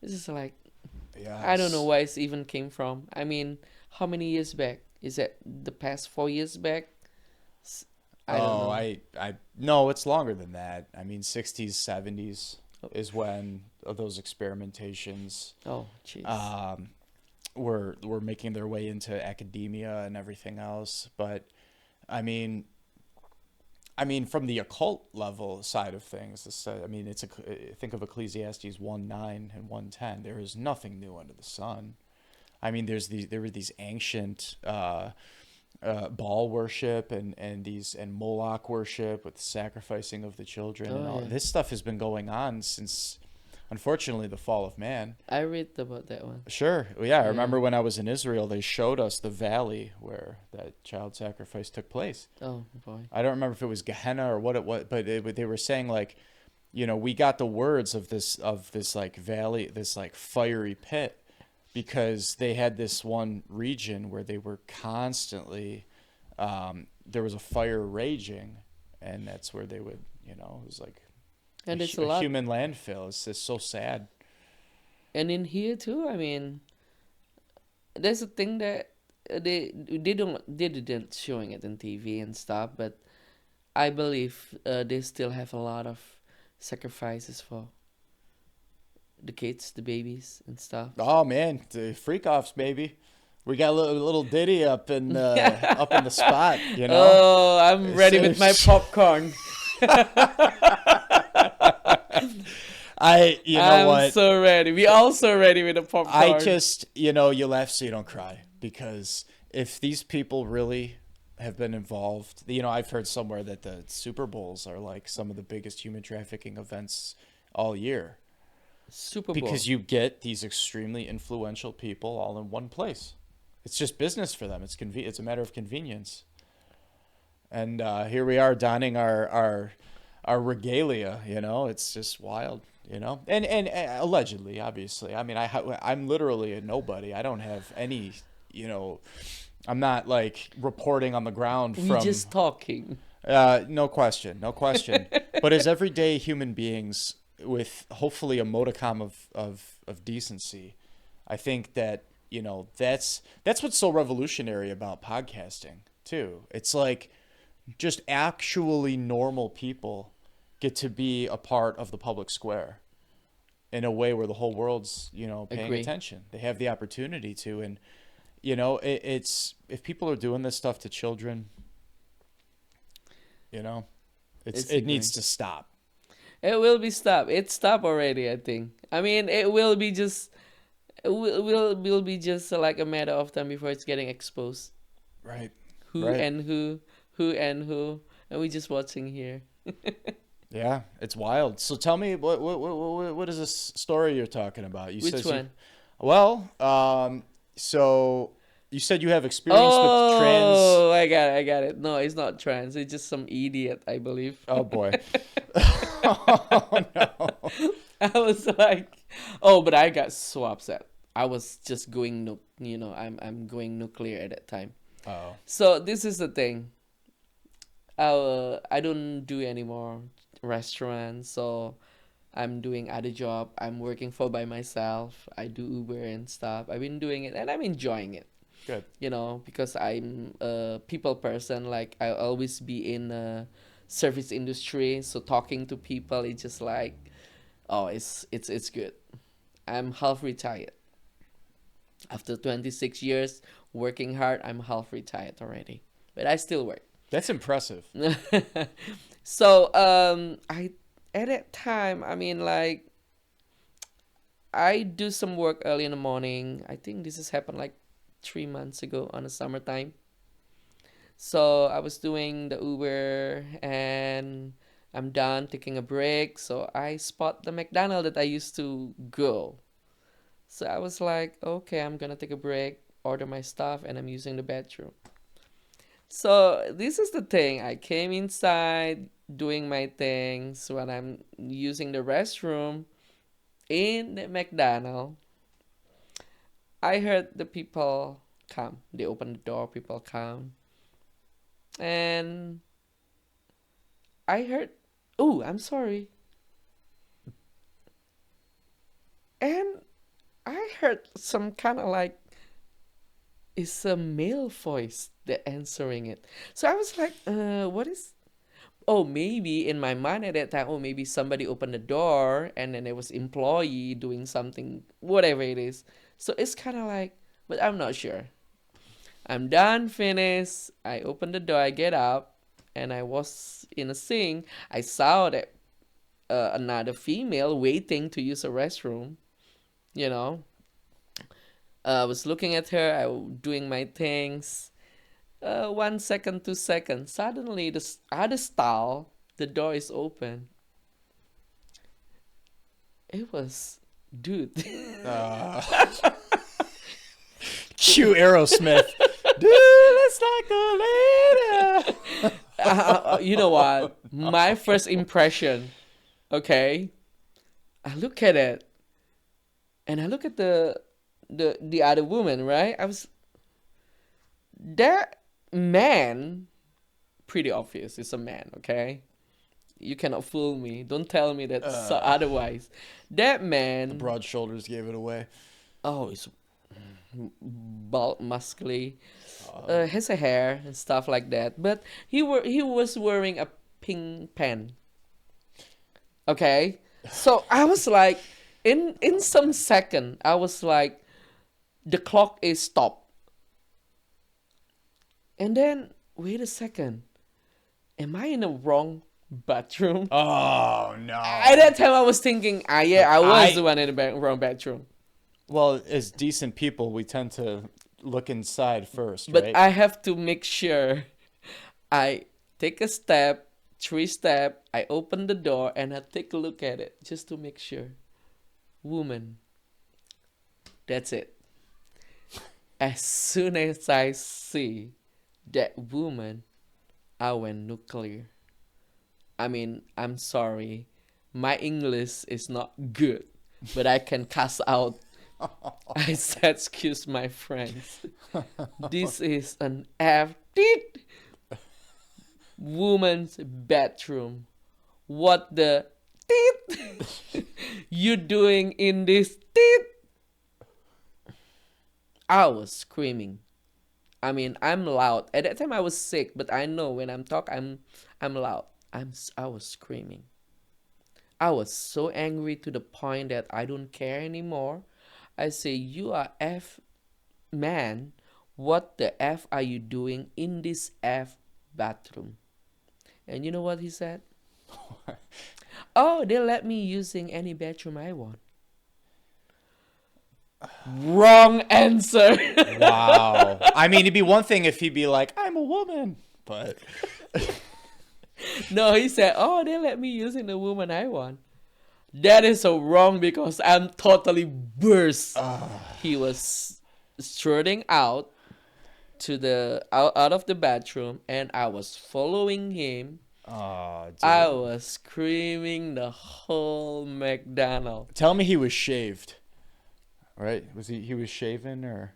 It's just like, I don't know Yes. where it even came from. I mean, how many years back? Is it the past 4 years back? S- I don't Oh, know. I no, it's longer than that. I mean, 60s, 70s Oh, is when those experimentations oh, jeez. um, were making their way into academia and everything else. But I mean, from the occult level side of things, I mean, think of Ecclesiastes 1:9 and 1:10. There is nothing new under the sun. I mean, there were these ancient Baal worship and Moloch worship with the sacrificing of the children, and Oh, all yeah. this stuff has been going on since, unfortunately, the fall of man. I read about that one. Sure, well, yeah. I Yeah. remember when I was in Israel, they showed us the valley where that child sacrifice took place. Oh, boy. I don't remember if it was Gehenna or what it was, but they were saying like, we got the words of this like valley, this like fiery pit, because they had this one region where they were constantly, there was a fire raging, and that's where they would, it was like And it's a a lot. human landfill. It's just so sad. And in here, too, I mean, there's a thing that they didn't showing it on TV and stuff, but I believe they still have a lot of sacrifices for the kids, the babies and stuff. Oh man, the freak offs, baby. We got a little ditty up in the spot, you know. Oh, I'm ready with my popcorn. You know I'm what? so ready. We also ready with the popcorn. I just, you laugh so you don't cry, because if these people really have been involved, I've heard somewhere that the Super Bowls are like some of the biggest human trafficking events all year, Super Bowl. because you get these extremely influential people all in one place. It's just business for them. It's a matter of convenience. And here we are donning our regalia. It's just wild. And allegedly, obviously. I mean, I'm literally a nobody. I don't have any. I'm not like reporting on the ground from. We just talking. No question. But as everyday human beings with hopefully a modicum of decency, I think that that's what's so revolutionary about podcasting too. It's like just actually normal people get to be a part of the public square in a way where the whole world's paying Agree. attention. They have the opportunity to, and it's if people are doing this stuff to children, it needs to stop. It will be stopped. It stopped already, I think. I mean, it will be just. Will be just like a matter of time before it's getting exposed. Right. Who Right. and who and we're just watching here. Yeah, it's wild. So tell me, what is this story you're talking about? Which one? So you said you have experience with trans. Oh, I got it. No, it's not trans. It's just some idiot, I believe. Oh boy. Oh no. I was like, oh, but I got so upset. I was just going, I'm going nuclear at that time. Oh. So this is the thing. I don't do any more restaurants, so I'm doing other job. I'm working for by myself. I do Uber and stuff. I've been doing it and I'm enjoying it. Good. Because I'm a people person. Like I'll always be in a service industry, so talking to people, it's just like, oh, it's good. I'm half retired. After 26 years working hard, I'm half retired already, but I still work. That's impressive. So I at that time, I mean, like, I do some work early in the morning. I think this has happened like 3 months ago on the summertime. So I was doing the Uber and I'm done taking a break. So I spot the McDonald's that I used to go. So I was like, okay, I'm gonna take a break, order my stuff, and I'm using the bathroom. So this is the thing. I came inside doing my things when I'm using the restroom in the McDonald's. I heard the people come. They open the door, people come. And I heard, oh, I'm sorry. And I heard some kind of like, it's a male voice that answering it. So I was like, what is, oh, maybe in my mind at that time, oh, maybe somebody opened the door and then there was employee doing something, whatever it is. So it's kind of like, but I'm not sure. I'm done, finished. I open the door, I get up, and I was in a sink. I saw that another female waiting to use a restroom, you know. I was looking at her, I was doing my things. 1 second, 2 seconds. Suddenly, the other stall, the door is open. It was, dude. Cue Aerosmith. Dude, it's like a lady. You know what? My first impression, okay? I look at it, and I look at the other woman, right? That man, pretty obvious, is a man, okay? You cannot fool me. Don't tell me that otherwise. That man, Broad shoulders gave it away. oh, it's bald, muscly, has a hair and stuff like that. But he was wearing a pink pen. Okay, so I was like, in some second, I was like, the clock is stopped. And then, wait a second. Am I in the wrong bathroom? Oh no. At that time, I was thinking, yeah, I was I- the one in the wrong bathroom. Well, as decent people, we tend to look inside first, But right? I have to make sure I take a step, 3 step, I open the door, and I take a look at it just to make sure. Woman. That's it. As soon as I see that woman, I went nuclear. I mean, I'm sorry. My English is not good, but I can cuss out. I said, excuse my friends. This is an F-tit woman's bathroom. What the tit you doing in this tit? I was screaming. I mean, I'm loud. At that time, I was sick, but I know when I'm I'm loud. I was screaming. I was so angry to the point that I don't care anymore. I say, you are F man. What the F are you doing in this F bathroom? And you know what he said? Oh, they let me using any bathroom I want. Wrong answer. Wow. I mean, it'd be one thing if he'd be like, I'm a woman, but No, he said, oh, they let me using the woman I want. That is so wrong because I'm totally burst. He was strutting out to the out of the bathroom, and I was following him. oh, dude. I was screaming the whole McDonald's. Tell me he was shaved. Right? Was he was shaven or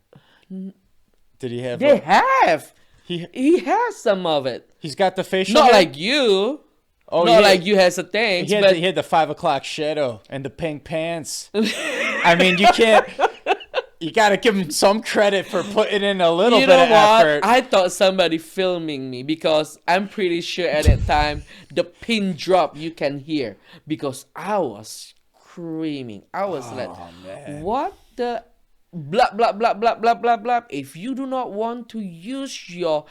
did he have They have. he He has some of it. he's got the facial Not hair? like you. Oh, Not yeah. like you has a thing. He had, But he had the 5 o'clock shadow and the pink pants. I mean, you can't. You gotta give him some credit for putting in a little you bit know of what? effort. I thought somebody filming me because I'm pretty sure at that time the pin drop you can hear because I was screaming. I was like, man. what the blah blah blah blah blah blah blah. If you do not want to use your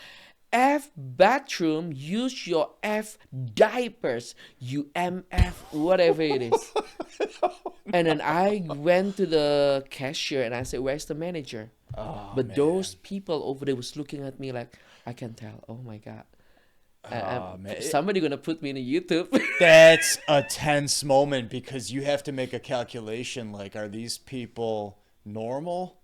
F bathroom, use your F diapers, you MF, whatever it is. And then I went to the cashier and I said, where's the manager? But those people over there was looking at me like, I can tell. Oh my God. Man. Somebody gonna put me in a YouTube. That's a tense moment because you have to make a calculation. Like, are these people normal,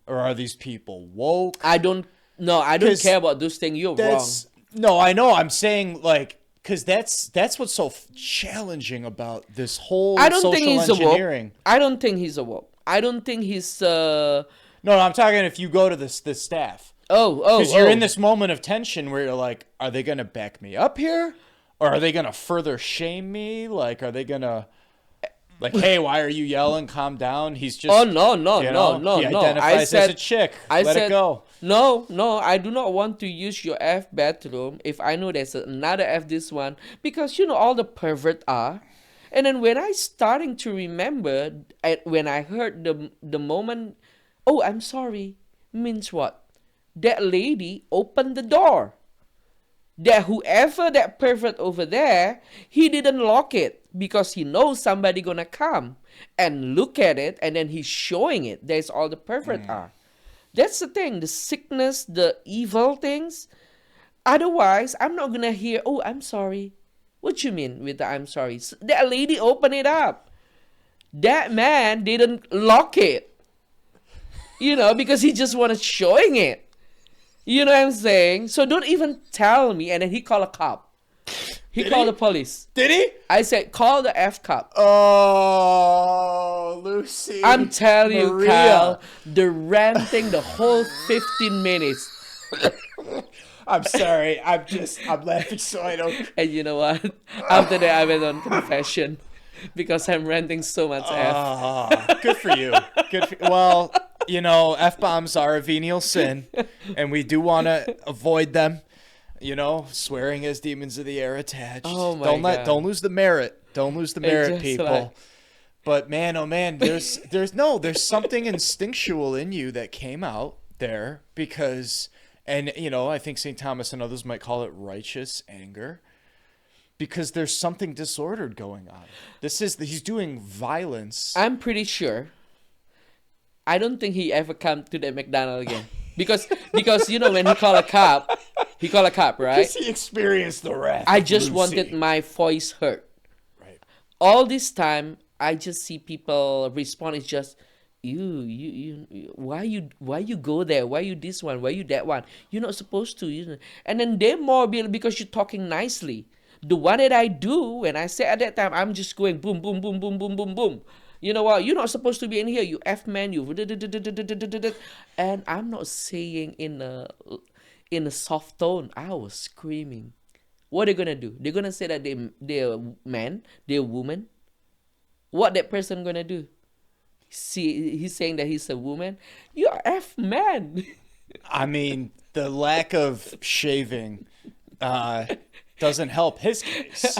or are these people woke? I don't 'Cause care about those things. You're wrong. No, I know. I'm saying like because that's what's so challenging about this whole I don't social think he's engineering. a woke. I don't think he's a woke. I don't think he's No, I'm talking if you go to the staff. oh Because you're in this moment of tension where you're like, are they going to back me up here? Or are they going to further shame me? Like, are they going to, like, hey, why are you yelling? Calm down. He's just. Oh, you know, he identifies as a chick. Let it go. No, I do not want to use your F bathroom if I know there's another F this one because you know all the pervert are. And then when I starting to remember, when I heard the moment, oh, I'm sorry, means what? That lady opened the door. That whoever that pervert over there, he didn't lock it because he knows somebody gonna come and look at it, and then he's showing it. There's all the pervert are. That's the thing, the sickness, the evil things. Otherwise, I'm not gonna hear, oh, I'm sorry. What you mean with the I'm sorry? That lady opened it up. That man didn't lock it. You know, because he just wanted showing it. You know what I'm saying? So don't even tell me. And then he called a cop. He called the police. Did he? I said, call the F cop. Oh, Lucy. I'm telling you, Maria. Kyle, the ranting the whole 15 minutes. I'm sorry. I'm laughing so I don't. And you know what? After that, I went on confession because I'm ranting so much F. Good for you. Well, you know, F-bombs are a venial sin, and we do want to avoid them. You know, swearing as demons of the air attached. Oh my God. Don't lose the merit. Don't lose the merit, just people. like- But man, oh man, there's something instinctual in you that came out there because And, you know, I think St. Thomas and others might call it righteous anger because there's something disordered going on. He's doing violence. I'm pretty sure. I don't think he ever come to the McDonald's again. Because you know when he call a cop, right? Because he experienced the wrath. I of just Lucy. wanted my voice heard. Right. All this time, I just see people respond. It's just you. Why you go there? Why you this one? Why you that one? You're not supposed to. You know. And then they're more because you're talking nicely. The one that I do when I say at that time, I'm just going boom, boom, boom, boom, boom, boom, boom. You know what? You're not supposed to be in here. You F man. You and I'm not saying in a soft tone. I was screaming. What are they gonna do? They're gonna say that they're man, they're woman. What that person gonna do? See, he's saying that he's a woman. You're F man. I mean, the lack of shaving doesn't help his case.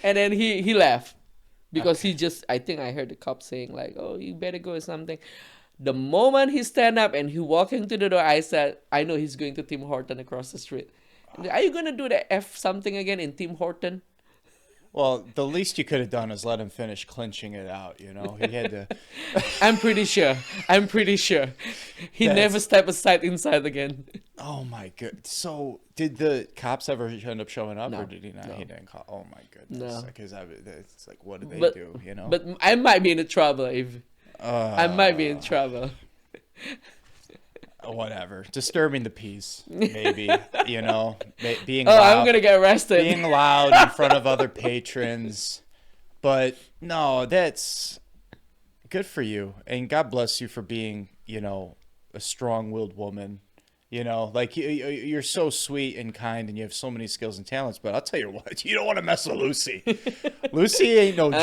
And then he left because he just. I think I heard the cop saying like, "Oh, you better go" or something. The moment he stand up and he walk into the door, I said, "I know he's going to Tim Horton across the street." Are you gonna do the F something again in Tim Horton? Well, the least you could have done is let him finish clinching it out, you know? He had to... I'm pretty sure. He never step aside inside again. Oh, my God. So, did the cops ever end up showing up, No. or did he not? No. He didn't call. Oh, my goodness. No. Because it's like, what do they But- do, you know? But I might be in trouble if I might be in trouble. Whatever. Disturbing the peace, maybe, you know? Being Oh, loud. I'm gonna get arrested. Being loud in front of other patrons. But no, that's good for you. And God bless you for being, you know, a strong-willed woman. You know, like you're so sweet and kind and you have so many skills and talents. But I'll tell you what, you don't want to mess with Lucy. Lucy ain't no joke.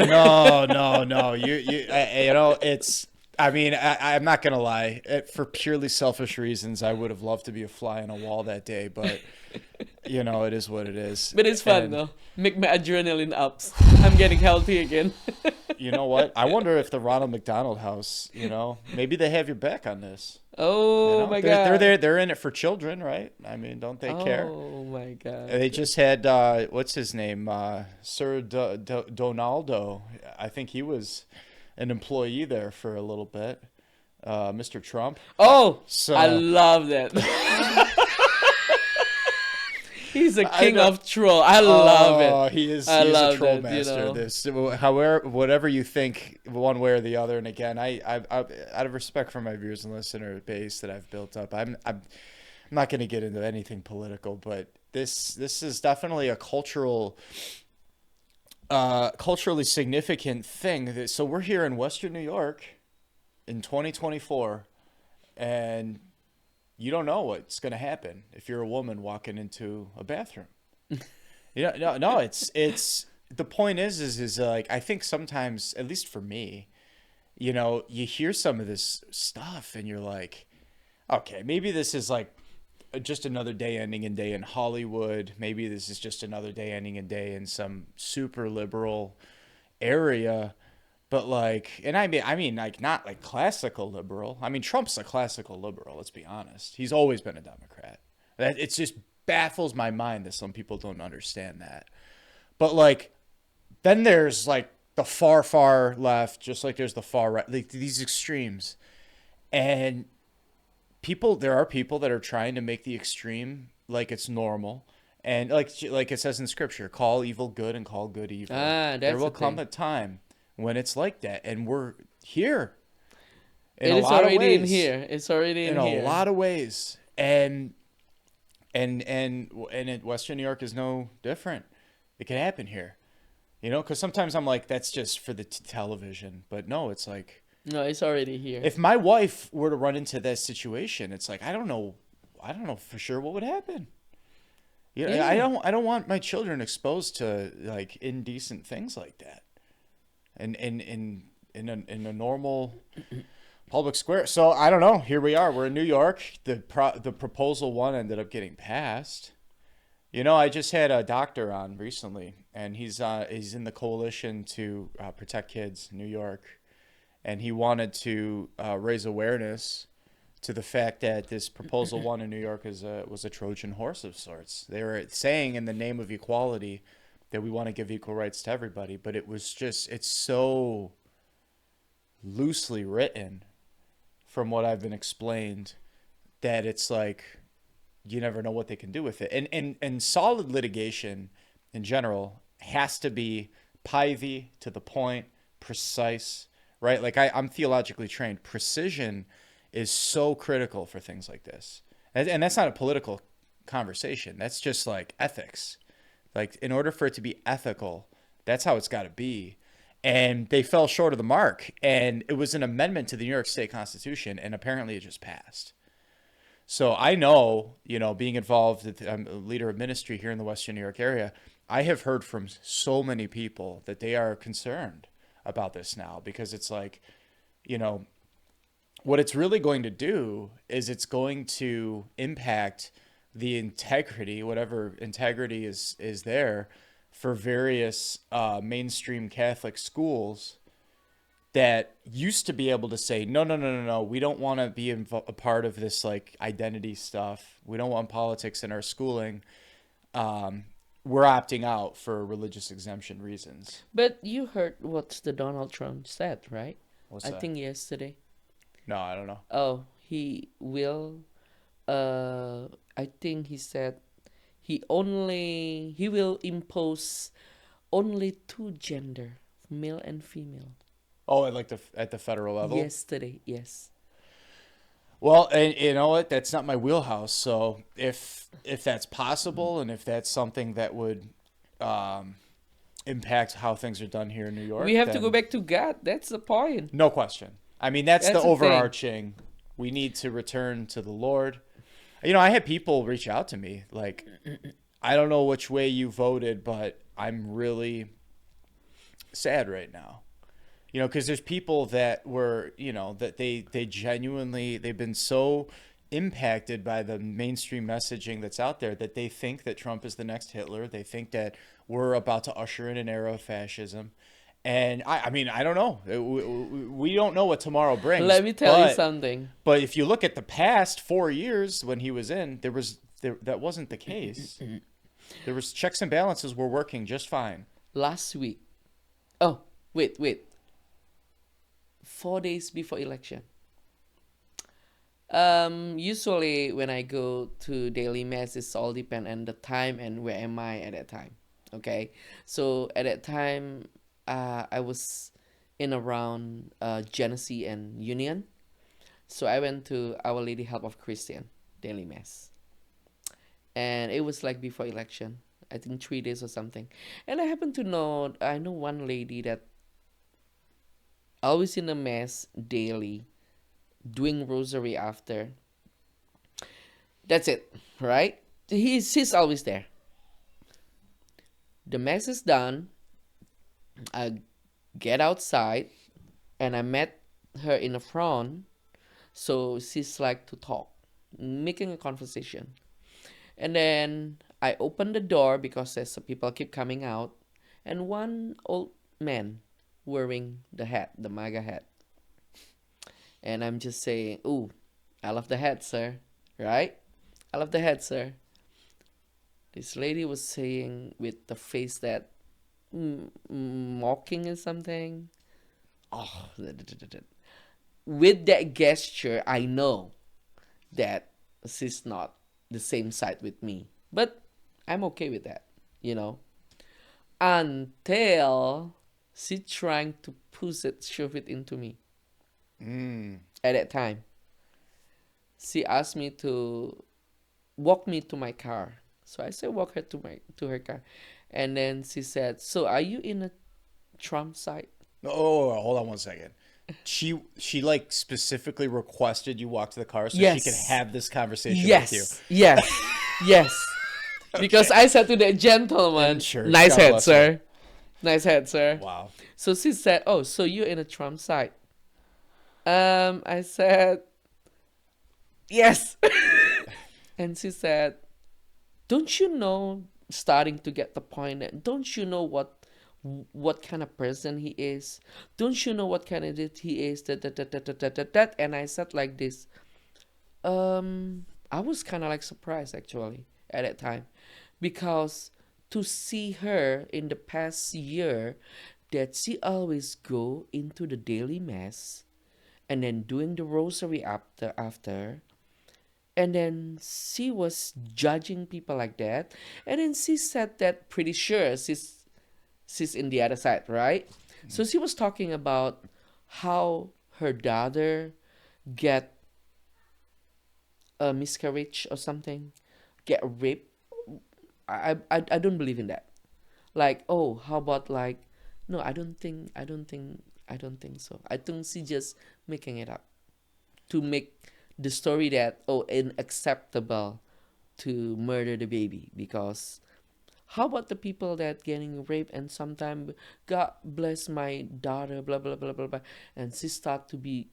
No. You know, it's... I mean, I'm not going to lie. For purely selfish reasons, I would have loved to be a fly on a wall that day. But, you know, it is what it is. But it's fun And though. Make my adrenaline ups. I'm getting healthy again. you know what? I wonder if the Ronald McDonald House, you know, maybe they have your back on this. Oh You know? my They're god. there. They're in it for children, right? I mean, don't they care? Oh my god. They just had, what's his name? Sir Donaldo. I think he was an employee there for a little bit. Mr. Trump. Oh, So- I love that. He's a king of troll. I love it. He is I a love troll that, you master. know. This, however, whatever you think, one way or the other. And again, I out of respect for my viewers and listener base that I've built up, I'm not going to get into anything political, but this is definitely a culturally significant thing. So we're here in Western New York in 2024, and you don't know what's going to happen if you're a woman walking into a bathroom. No, it's the point is like, I think sometimes, at least for me, you know, you hear some of this stuff and you're like, okay, maybe this is like just another day ending in day in Hollywood. Maybe this is just another day ending in day in some super liberal area. But like, and I mean, like not like classical liberal. I mean, Trump's a classical liberal. Let's be honest. He's always been a Democrat. It just baffles my mind that some people don't understand that. But like, then there's like the far, far left, just like there's the far right, like these extremes. And there are people that are trying to make the extreme like it's normal. And like it says in scripture, call evil good and call good evil. That's there will the come thing. a time when it's like that, and we're here. It is already in here. It's already in here. In a lot of ways, and Western New York is no different. It can happen here, you know. Because sometimes I'm like, that's just for the television, but no, it's like, No, it's already here. if my wife were to run into that situation, it's like I don't know for sure what would happen. Yeah. I don't want my children exposed to like indecent things like that. And in a normal public square. So I don't know. Here we are. We're in New York. The proposal one ended up getting passed. You know, I just had a doctor on recently, and he's in the coalition to protect kids in New York, and he wanted to raise awareness to the fact that this proposal one in New York was a Trojan horse of sorts. They were saying in the name of equality that we want to give equal rights to everybody, but it's so loosely written from what I've been explained that it's like you never know what they can do with it. And solid litigation in general has to be pithy, to the point, precise, right? Like I'm theologically trained. Precision is so critical for things like this. And that's not a political conversation. That's just like ethics. Like in order for it to be ethical, that's how it's got to be. And they fell short of the mark. And it was an amendment to the New York State Constitution, and apparently it just passed. So I know, being involved, I'm a leader of ministry here in the Western New York area, I have heard from so many people that they are concerned about this now, because it's like, what it's really going to do is it's going to impact the integrity, whatever integrity is there, for various mainstream Catholic schools that used to be able to say, no, we don't want to be a part of this like identity stuff. We don't want politics in our schooling. We're opting out for religious exemption reasons. But you heard what the Donald Trump said, right? What's I that? think yesterday. No, I don't know. Oh, he will. I think he said he will impose only two gender, male and female. Oh, at the federal level? Yesterday, yes. Well, and you know what? That's not my wheelhouse. So if that's possible, and if that's something that would impact how things are done here in New York, We have to then go back to God. That's the point. no question. I mean, that's the That's the thing. overarching. We need to return to the Lord. I had people reach out to me like, I don't know which way you voted, but I'm really sad right now. Because there's people that were, that they genuinely, they've been so impacted by the mainstream messaging that's out there that they think that Trump is the next Hitler. They think that we're about to usher in an era of fascism. And I mean, I don't know. We don't know what tomorrow brings. Let me tell you something. But if you look at the past 4 years when he was in, that wasn't the case. There was checks and balances were working just fine. Last week. Oh, wait. 4 days before election. Usually when I go to daily mass, it's all depend on the time and where am I at that time. Okay, so at that time, I was in around Genesee and Union, so I went to Our Lady Help of Christian daily mass, and it was like before election. I think 3 days or something, and I know one lady that always in the mass daily, doing rosary after. That's it, right? He's always there. The mass is done. I get outside, and I met her in the front. So she's like to talk, making a conversation. And then I open the door because there's some people keep coming out, and one old man wearing the hat, the MAGA hat. And I'm just saying, ooh, I love the hat, sir. Right? I love the hat, sir. This lady was saying with the face that mocking or something. Oh, with that gesture, I know that she's not the same side with me. But I'm okay with that, Until she trying to shove it into me. At that time, she asked me to walk me to my car. So I said walk her to her car, and then she said, "So are you in a Trump side?" Oh, hold on one second. She like specifically requested you walk to the car so Yes. she could have this conversation Yes, with yes. Because I said to the gentleman, Sure, "Nice God head, bless sir. Nice head, sir." you. Wow. So she said, "Oh, so you're in a Trump side?" I said, "Yes." And she said, "Don't you know?" Starting to get the point. Don't you know what kind of person he is? Don't you know what candidate he is? That. And I said like this, I was kind of like surprised actually at that time, because to see her in the past year, that she always go into the daily mass and then doing the rosary after, and then she was judging people like that, and then she said that pretty sure she's in the other side, right? So she was talking about how her daughter get a miscarriage or something, get raped. I don't believe in that. Like, oh, how about like, no, I don't think so. I think she just making it up to make the story that, oh, unacceptable to murder the baby. Because how about the people that getting raped and sometimes God bless my daughter, blah blah blah blah blah, and she start to be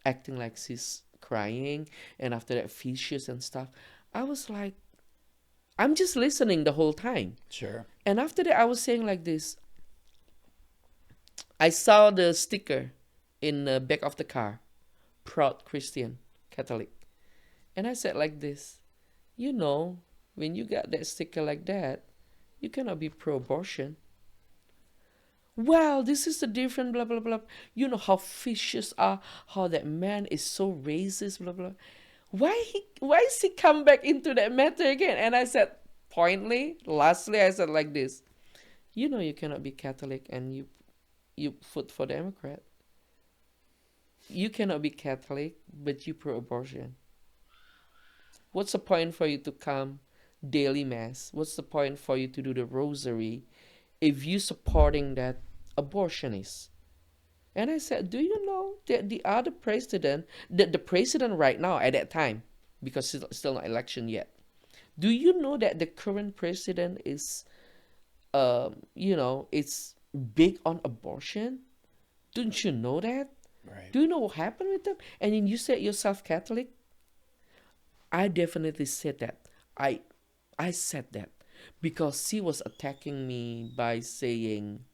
acting like she's crying, and after that fishes and stuff. I was like, I'm just listening the whole time. Sure. And after that, I was saying like this. I saw the sticker in the back of the car, proud Christian, Catholic. And I said like this, you know, when you got that sticker like that, you cannot be pro-abortion. Well, this is the different blah blah blah. You know how fishes are, how that man is so racist, blah blah. Why is he come back into that matter again? And I said lastly I said like this. You know you cannot be Catholic and you vote for Democrat. You cannot be Catholic but you pro-abortion. What's the point for you to come daily mass? What's the point for you to do the rosary if you supporting that abortionist? And I said, do you know that the other president, the president right now at that time, because it's still not election yet, do you know that the current president is, it's big on abortion? Don't you know that? Right. Do you know what happened with them? And then you said yourself Catholic. I definitely said that. I said that because she was attacking me by saying,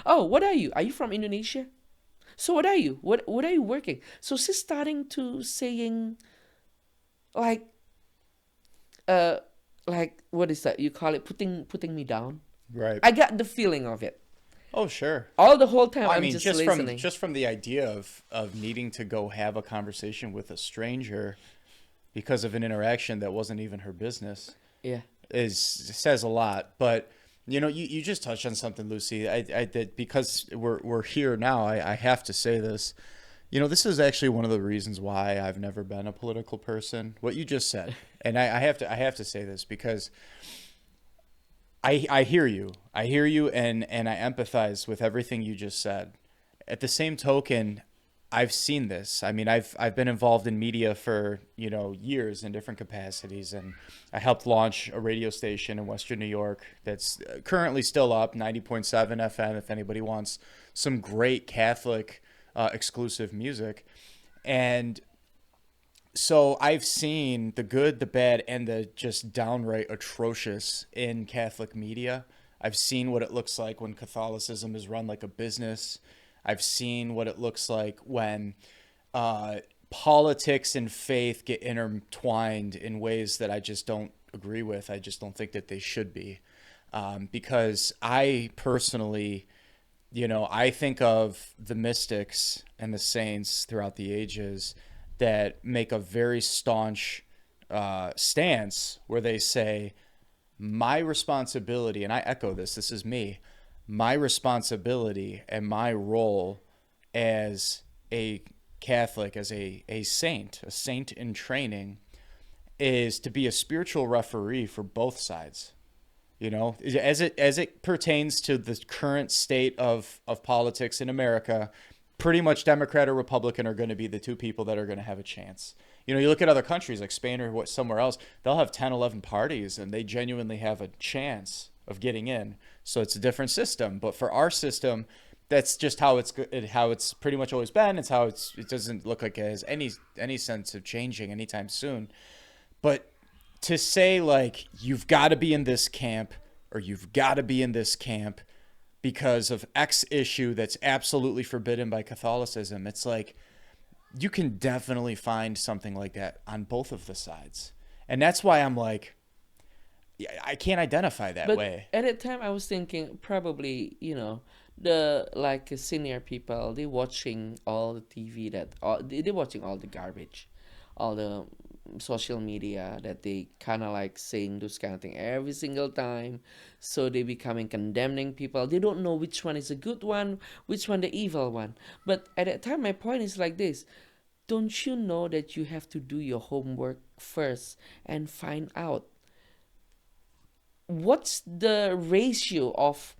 "Oh, what are you? Are you from Indonesia? So what are you? What are you working?" So she's starting to saying, like, what is that? You call it putting me down. Right. I got the feeling of it Oh, sure. all the whole time. Well, I I'm mean, just just listening. from the idea of needing to go have a conversation with a stranger because of an interaction that wasn't even her business Yeah. says a lot. But you just touched on something, Lucy. I did, because we're here now. I have to say this. This is actually one of the reasons why I've never been a political person. What you just said, and I have to say this because I hear you. I hear you, and I empathize with everything you just said. At the same token, I've seen this. I mean, I've been involved in media for, years in different capacities, and I helped launch a radio station in Western New York that's currently still up, 90.7 FM, if anybody wants some great Catholic exclusive music. And so I've seen the good, the bad, and the just downright atrocious in Catholic media. I've seen what it looks like when Catholicism is run like a business. I've seen what it looks like when politics and faith get intertwined in ways that I just don't agree with. I just don't think that they should be. Because I personally, I think of the mystics and the saints throughout the ages that make a very staunch stance where they say, my responsibility, and I echo this is me, my responsibility and my role as a Catholic, as a saint in training, is to be a spiritual referee for both sides. As it pertains to the current state of politics in America, pretty much Democrat or Republican are going to be the two people that are going to have a chance. You look at other countries like Spain or somewhere else, they'll have 10, 11 parties, and they genuinely have a chance of getting in. So it's a different system. But for our system, that's just how it's pretty much always been. It's how it doesn't look like it has any sense of changing anytime soon. But to say, like, you've got to be in this camp or you've got to be in this camp because of X issue that's absolutely forbidden by Catholicism, it's like, you can definitely find something like that on both of the sides. And that's why I'm like, I can't identify that But way. at that time, I was thinking probably, the like senior people, they watching all the TV they watching all the garbage, all the social media that they kind of like saying those kind of thing every single time. So they becoming condemning people. They don't know which one is a good one, which one the evil one. But at that time, my point is like this. Don't you know that you have to do your homework first and find out what's the ratio of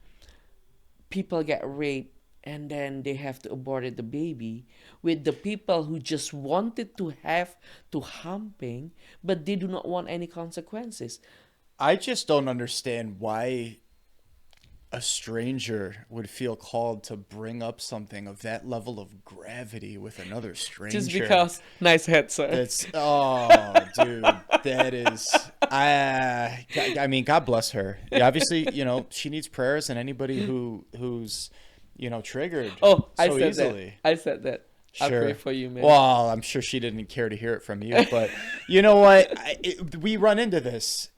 people get raped and then they have to abort the baby with the people who just wanted to have to humping but they do not want any consequences. I just don't understand why a stranger would feel called to bring up something of that level of gravity with another stranger. Just because nice head, sir. It's dude, that is I mean, God bless her. Yeah, obviously, she needs prayers, and anybody who's triggered Oh, so easily. I said that. I'll Sure. pray for you, man. Well, I'm sure she didn't care to hear it from you, but you know what? We run into this.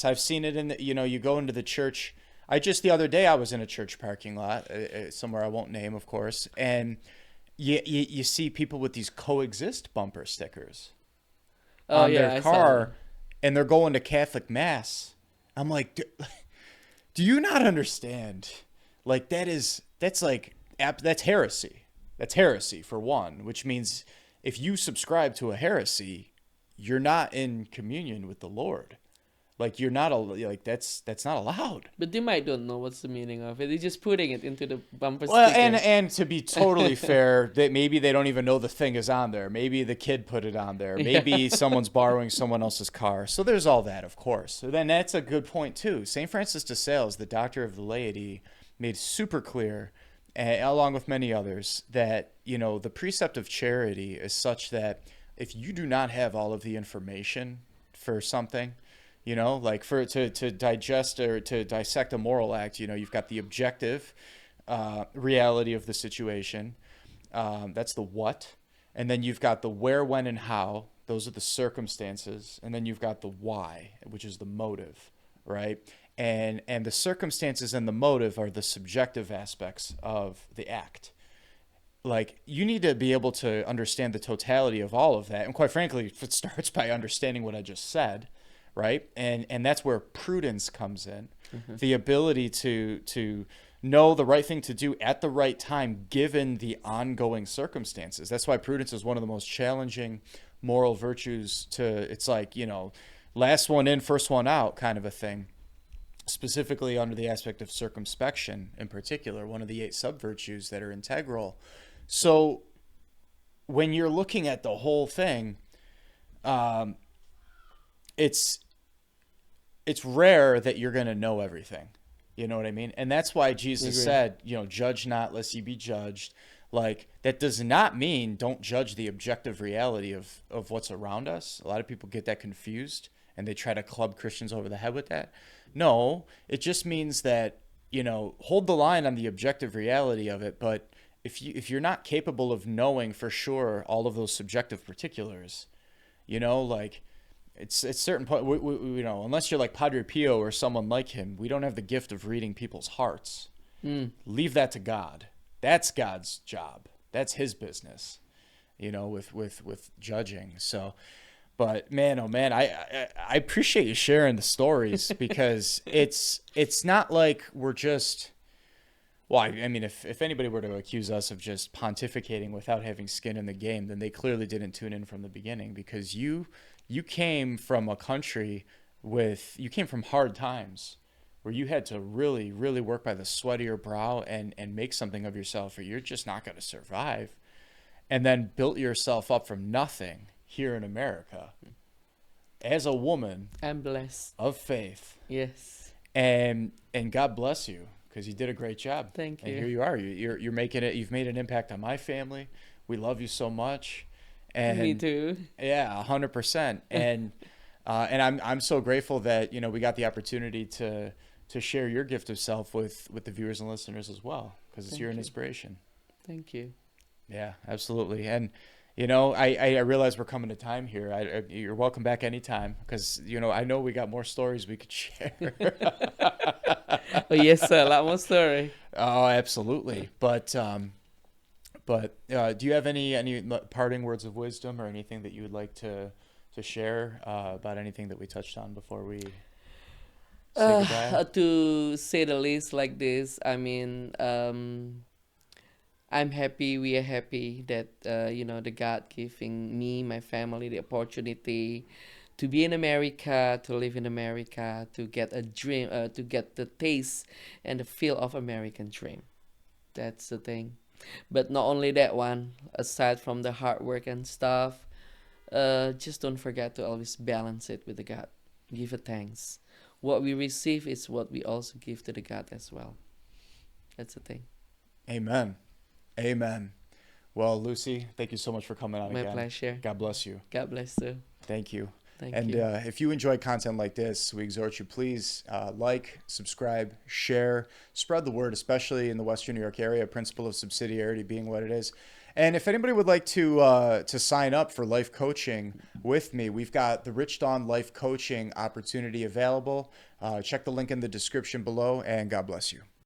I've seen it in you go into the church. The other day I was in a church parking lot, somewhere I won't name, of course, and you see people with these coexist bumper stickers on their car, and they're going to Catholic Mass. I'm like, do you not understand? Like that's heresy. That's heresy for one, which means if you subscribe to a heresy, you're not in communion with the Lord. Like you're not that's not allowed. But they might don't know what's the meaning of it. They're just putting it into the bumper Well, sticker. and to be totally fair, that maybe they don't even know the thing is on there. Maybe the kid put it on there. Maybe someone's borrowing someone else's car. So there's all that, of course. So then that's a good point too. St. Francis de Sales, the doctor of the laity, made super clear, along with many others, that the precept of charity is such that if you do not have all of the information for something, like to digest or to dissect a moral act, you've got the objective reality of the situation. That's the what. And then you've got the where, when, and how. Those are the circumstances. And then you've got the why, which is the motive, right? And the circumstances and the motive are the subjective aspects of the act. Like, you need to be able to understand the totality of all of that. And quite frankly, it starts by understanding what I just said, right? And that's where prudence comes in. Mm-hmm. The ability to know the right thing to do at the right time, given the ongoing circumstances. That's why prudence is one of the most challenging moral virtues it's like, last one in, first one out kind of a thing. Specifically under the aspect of circumspection in particular, one of the 8 sub-virtues that are integral. So when you're looking at the whole thing, it's rare that you're going to know everything. You know what I mean? And that's why Jesus said, judge not lest ye be judged. Like, that does not mean don't judge the objective reality of what's around us. A lot of people get that confused and they try to club Christians over the head with that. No, it just means that, hold the line on the objective reality of it. But if you're not capable of knowing for sure all of those subjective particulars, like it's certain point, unless you're like Padre Pio or someone like him, we don't have the gift of reading people's hearts. Leave that to God. That's God's job. That's his business, with judging. So, but man, oh man, I appreciate you sharing the stories because it's not like we're just, well, I mean, if anybody were to accuse us of just pontificating without having skin in the game, then they clearly didn't tune in from the beginning, because you came from a country you came from hard times where you had to really, really work by the sweat of your brow and make something of yourself, or you're just not going to survive, and then built yourself up from nothing here in America as a woman. I'm blessed. Of faith. Yes. And God bless you, because you did a great job. Thank you. And here you are. You're making it. You've made an impact on my family. We love you so much. And me too. Yeah, 100%. And I'm so grateful that we got the opportunity to share your gift of self with the viewers and listeners as well, because you're an inspiration. Thank you. Yeah, absolutely. And You know, I realize we're coming to time here. You're welcome back anytime because, you know, I know we got more stories we could share. Oh yes, sir. A lot more story. Oh, absolutely. But do you have any parting words of wisdom or anything that you would like to share about anything that we touched on before we say goodbye? To say the least, like this, I mean, I'm happy. We are happy that the God giving me, my family, the opportunity to be in America, to live in America, to get a dream, to get the taste and the feel of American dream. That's the thing. But not only that one. Aside from the hard work and stuff, just don't forget to always balance it with the God. Give a thanks. What we receive is what we also give to the God as well. That's the thing. Amen. Amen. Well, Lucy, thank you so much for coming on My again. pleasure. God bless you. God bless you. Thank you. Thank And you. if you enjoy content like this, we exhort you, please like, subscribe, share, spread the word, especially in the Western New York area, principle of subsidiarity being what it is. And if anybody would like to sign up for life coaching with me, we've got the Rich Dawn Life Coaching opportunity available. Check the link in the description below, and God bless you.